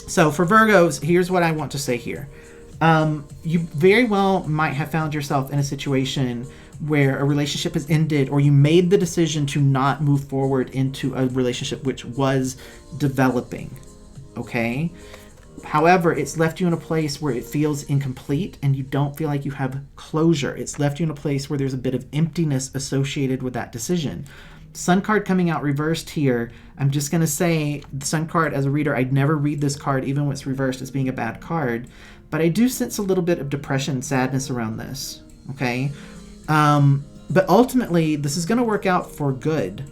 So for Virgos, here's what I want to say here. You very well might have found yourself in a situation where a relationship has ended, or you made the decision to not move forward into a relationship which was developing. Okay? However, it's left you in a place where it feels incomplete and you don't feel like you have closure. It's left you in a place where there's a bit of emptiness associated with that decision. Sun card coming out reversed here. I'm just going to say the Sun card, as a reader, I'd never read this card, even when it's reversed, as being a bad card. But I do sense a little bit of depression and sadness around this. Okay? But ultimately, this is going to work out for good.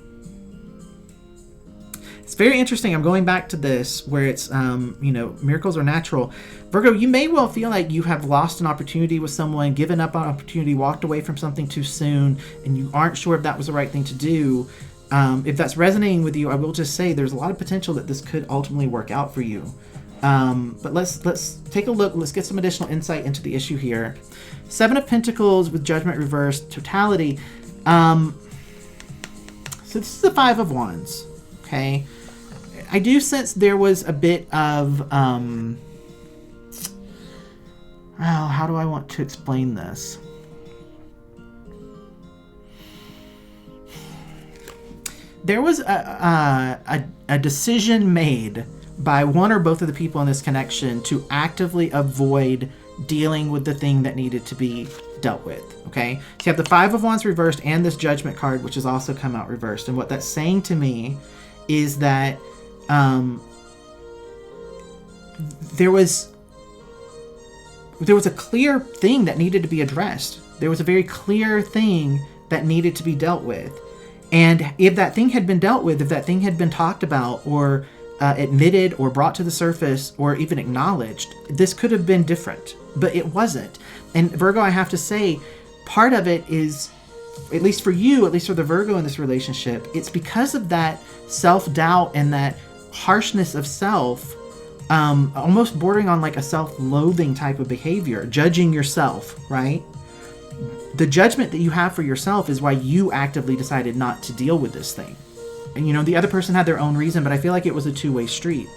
It's very interesting. I'm going back to this where it's, miracles are natural. Virgo, you may well feel like you have lost an opportunity with someone, given up on opportunity, walked away from something too soon, and you aren't sure if that was the right thing to do. If that's resonating with you, I will just say there's a lot of potential that this could ultimately work out for you. But let's take a look. Let's get some additional insight into the issue here. 7 of Pentacles with Judgment reversed, totality. So this is the 5 of Wands. Okay. I do sense there was a bit of, how do I want to explain this? There was a decision made by one or both of the people in this connection to actively avoid dealing with the thing that needed to be dealt with. Okay. So you have the 5 of Wands reversed and this Judgment card, which has also come out reversed. And what that's saying to me is that there was a clear thing that needed to be addressed. There was a very clear thing that needed to be dealt with. And if that thing had been dealt with, if that thing had been talked about or admitted or brought to the surface or even acknowledged, this could have been different, but it wasn't. And Virgo, I have to say, part of it is, at least for you, at least for the Virgo in this relationship, it's because of that self-doubt and that harshness of self, almost bordering on like a self-loathing type of behavior, judging yourself, right? The judgment that you have for yourself is why you actively decided not to deal with this thing. And the other person had their own reason, but I feel like it was a two-way street.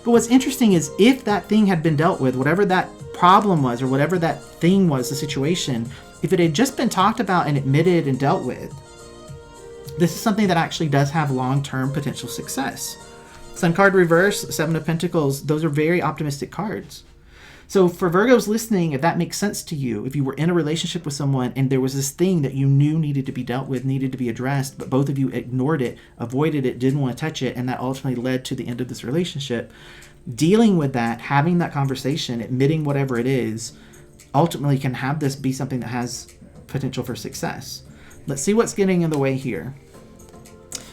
But what's interesting is if that thing had been dealt with, whatever that problem was or whatever that thing was, the situation, if it had just been talked about and admitted and dealt with, this is something that actually does have long-term potential success. Sun card reverse, 7 of Pentacles, those are very optimistic cards. So for Virgos listening, if that makes sense to you, if you were in a relationship with someone and there was this thing that you knew needed to be dealt with, needed to be addressed, but both of you ignored it, avoided it, didn't want to touch it, and that ultimately led to the end of this relationship, dealing with that, having that conversation, admitting whatever it is, ultimately can have this be something that has potential for success. Let's see what's getting in the way here.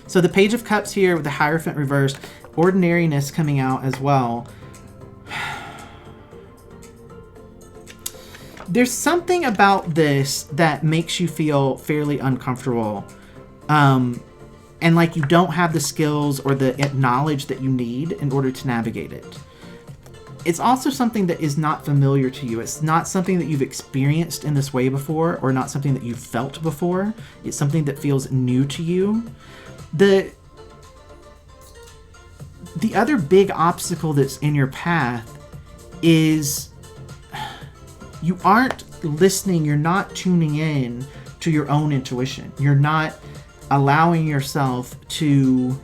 So the Page of Cups here with the Hierophant reversed, ordinariness coming out as well. There's something about this that makes you feel fairly uncomfortable. And like you don't have the skills or the knowledge that you need in order to navigate it. It's also something that is not familiar to you. It's not something that you've experienced in this way before, or not something that you've felt before. It's something that feels new to you. The other big obstacle that's in your path is you aren't listening, you're not tuning in to your own intuition. You're not allowing yourself to...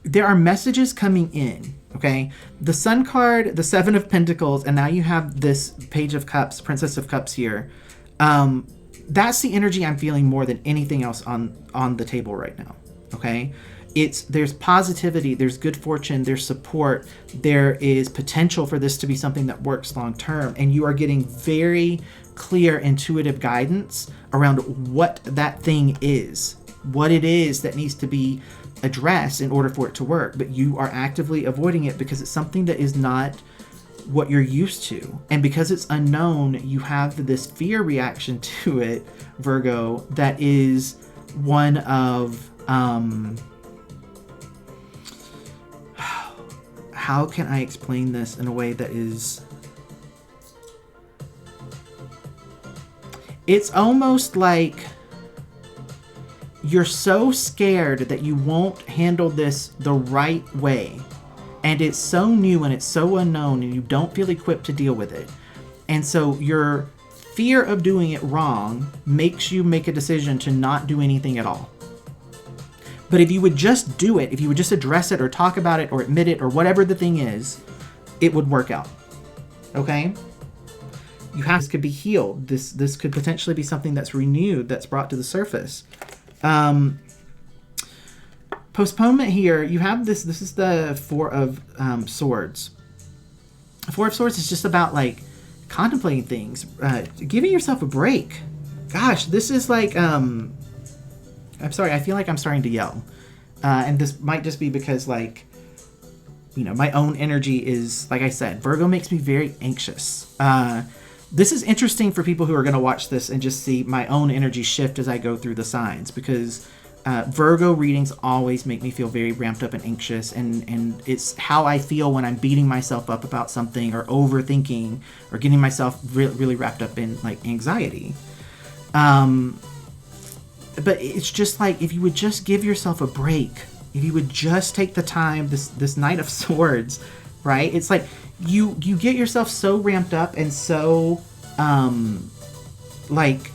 There are messages coming in, okay? The Sun card, the 7 of Pentacles, and now you have this Page of Cups, Princess of Cups here. That's the energy I'm feeling more than anything else on the table right now, okay? There's positivity, there's good fortune, there's support, there is potential for this to be something that works long term, and you are getting very clear intuitive guidance around what that thing is, what it is that needs to be address in order for it to work, but you are actively avoiding it because it's something that is not what you're used to. And because it's unknown, you have this fear reaction to it, Virgo, that is one of, how can I explain this in a way that is, it's almost like you're so scared that you won't handle this the right way. And it's so new and it's so unknown and you don't feel equipped to deal with it. And so your fear of doing it wrong makes you make a decision to not do anything at all. But if you would just do it, if you would just address it or talk about it or admit it or whatever the thing is, it would work out. Okay? This could be healed. This could potentially be something that's renewed, that's brought to the surface. Postponement here, you have this is the Four of Swords. The Four of Swords is just about like contemplating things, giving yourself a break. Gosh, this is like, I'm sorry, I feel like I'm starting to yell. And this might just be because like, you know, my own energy is, like I said, Virgo makes me very anxious. This is interesting for people who are going to watch this and just see my own energy shift as I go through the signs, because Virgo readings always make me feel very ramped up and anxious, and it's how I feel when I'm beating myself up about something or overthinking or getting myself really wrapped up in like anxiety. But it's just like, if you would just give yourself a break, if you would just take the time, this Knight of Swords, right? It's like you get yourself so ramped up and so like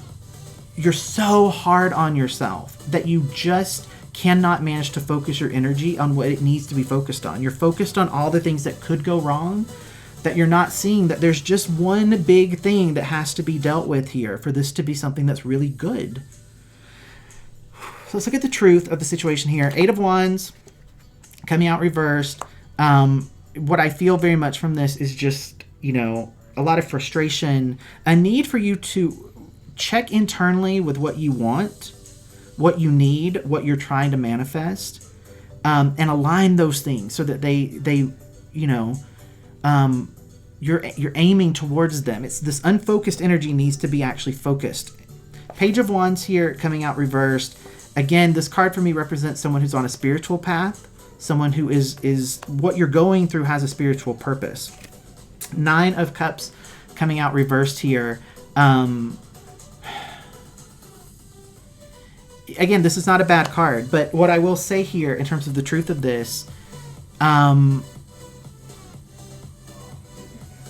you're so hard on yourself that you just cannot manage to focus your energy on what it needs to be focused on. You're focused on all the things that could go wrong, that you're not seeing that there's just one big thing that has to be dealt with here for this to be something that's really good. So let's look at the truth of the situation here. Eight of Wands coming out reversed. What I feel very much from this is just, you know, a lot of frustration, a need for you to check internally with what you want, what you need, what you're trying to manifest, and align those things so that they you know, you're aiming towards them. It's this unfocused energy needs to be actually focused. Page of Wands here coming out reversed. Again, this card for me represents someone who's on a spiritual path, someone who is what you're going through has a spiritual purpose. Nine of Cups coming out reversed here. Again, this is not a bad card, but what I will say here in terms of the truth of this,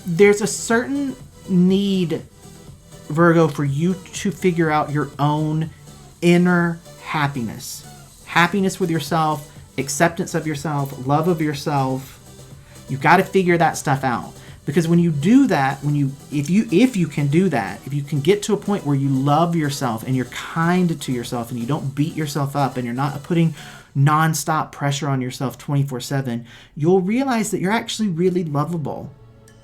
there's a certain need, Virgo, for you to figure out your own inner happiness. Happiness with yourself, acceptance of yourself, love of yourself. You've got to figure that stuff out. Because when you do that, if you can do that, if you can get to a point where you love yourself and you're kind to yourself and you don't beat yourself up and you're not putting nonstop pressure on yourself 24/7, you'll realize that you're actually really lovable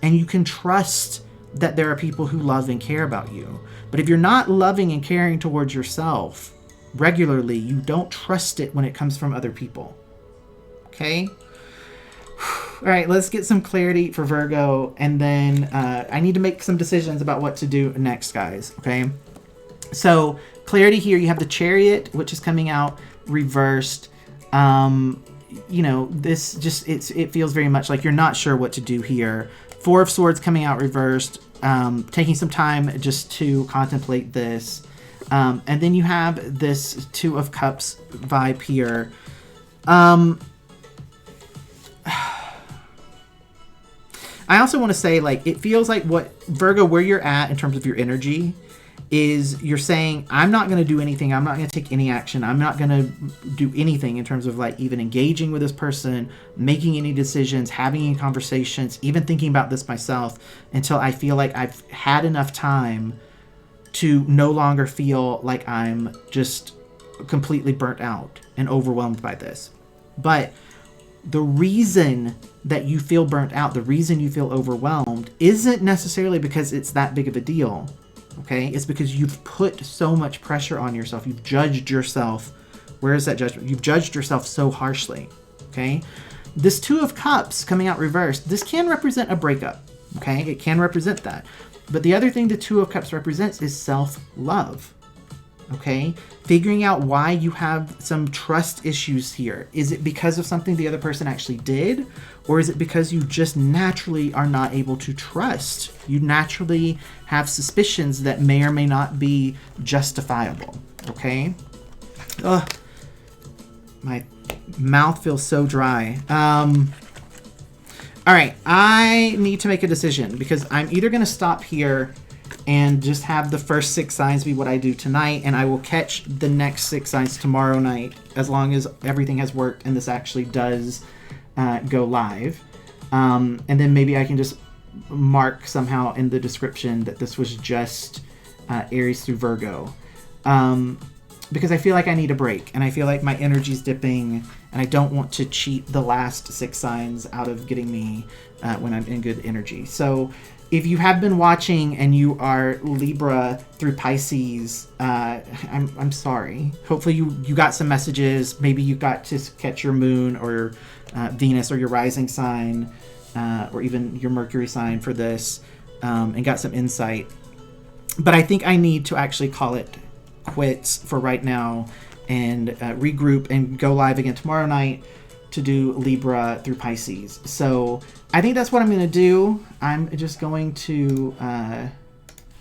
and you can trust that there are people who love and care about you. But if you're not loving and caring towards yourself regularly, you don't trust it when it comes from other people. Okay? All right, let's get some clarity for Virgo, and then I need to make some decisions about what to do next, guys, okay? So, clarity here, you have the Chariot, which is coming out reversed. You know, this just, it feels very much like you're not sure what to do here. Four of Swords coming out reversed, taking some time just to contemplate this. And then you have this Two of Cups vibe here. I also want to say, like, it feels like what Virgo, where you're at in terms of your energy is you're saying, I'm not going to do anything. I'm not going to take any action. I'm not going to do anything in terms of like even engaging with this person, making any decisions, having any conversations, even thinking about this myself until I feel like I've had enough time to no longer feel like I'm just completely burnt out and overwhelmed by this. But the reason that you feel burnt out, the reason you feel overwhelmed, isn't necessarily because it's that big of a deal, okay? It's because you've put so much pressure on yourself. You've judged yourself Where is that judgment? You've judged yourself so harshly, okay? This Two of Cups coming out reversed, this can represent a breakup, okay? It can represent that. But the other thing the Two of Cups represents is self-love, okay? Figuring out why you have some trust issues here. Is it because of something the other person actually did? Or is it because you just naturally are not able to trust? You naturally have suspicions that may or may not be justifiable, okay? Ugh, my mouth feels so dry. All right, I need to make a decision because I'm either going to stop here and just have the first 6 signs be what I do tonight, and I will catch the next 6 signs tomorrow night as long as everything has worked and this actually does go live. And then maybe I can just mark somehow in the description that this was just Aries through Virgo. Because I feel like I need a break, and I feel like my energy's dipping, and I don't want to cheat the last 6 signs out of getting me when I'm in good energy. So if you have been watching and you are Libra through Pisces, I'm sorry. Hopefully you got some messages. Maybe you got to catch your moon or Venus or your rising sign or even your Mercury sign for this and got some insight. But I think I need to actually call it quits for right now and regroup and go live again tomorrow night to do Libra through Pisces. So I think that's what I'm going to do. I'm just going to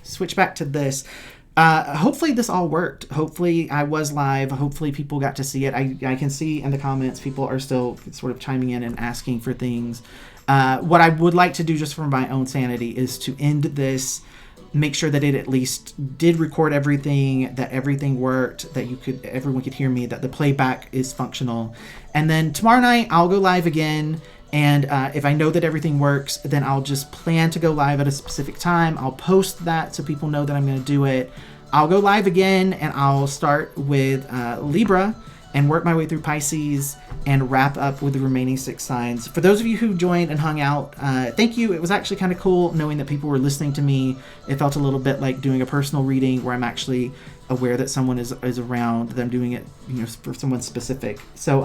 switch back to this. Hopefully this all worked. Hopefully I was live. Hopefully people got to see it. I can see in the comments people are still sort of chiming in and asking for things. What I would like to do just for my own sanity is to end this, make sure that it at least did record everything, that everything worked, that everyone could hear me, that the playback is functional. And then tomorrow night I'll go live again, and if I know that everything works, then I'll just plan to go live at a specific time. I'll post that so people know that I'm going to do it. I'll go live again, and I'll start with Libra and work my way through Pisces and wrap up with the remaining 6 signs. For those of you who joined and hung out, thank you. It was actually kind of cool knowing that people were listening to me. It felt a little bit like doing a personal reading where I'm actually aware that someone is around, that I'm doing it, for someone specific. So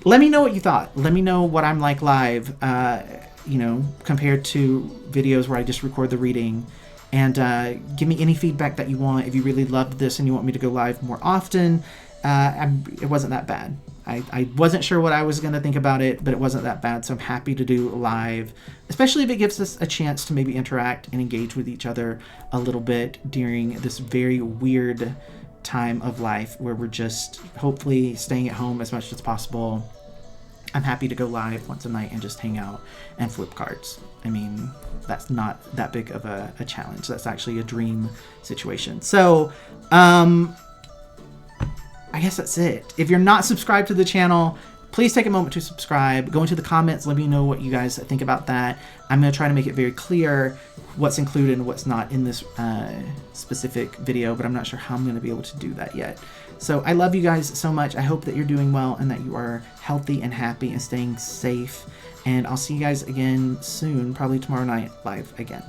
let me know what you thought. Let me know what I'm like live, compared to videos where I just record the reading. And give me any feedback that you want. If you really loved this and you want me to go live more often, it wasn't that bad. I wasn't sure what I was going to think about it, but it wasn't that bad. So I'm happy to do live, especially if it gives us a chance to maybe interact and engage with each other a little bit during this very weird time of life where we're just hopefully staying at home as much as possible. I'm happy to go live once a night and just hang out and flip cards. I mean, that's not that big of a challenge. That's actually a dream situation. So, I guess that's it. If you're not subscribed to the channel, please take a moment to subscribe. Go into the comments. Let me know what you guys think about that. I'm going to try to make it very clear what's included and what's not in this specific video, but I'm not sure how I'm going to be able to do that yet. So I love you guys so much. I hope that you're doing well and that you are healthy and happy and staying safe. And I'll see you guys again soon, probably tomorrow night live again.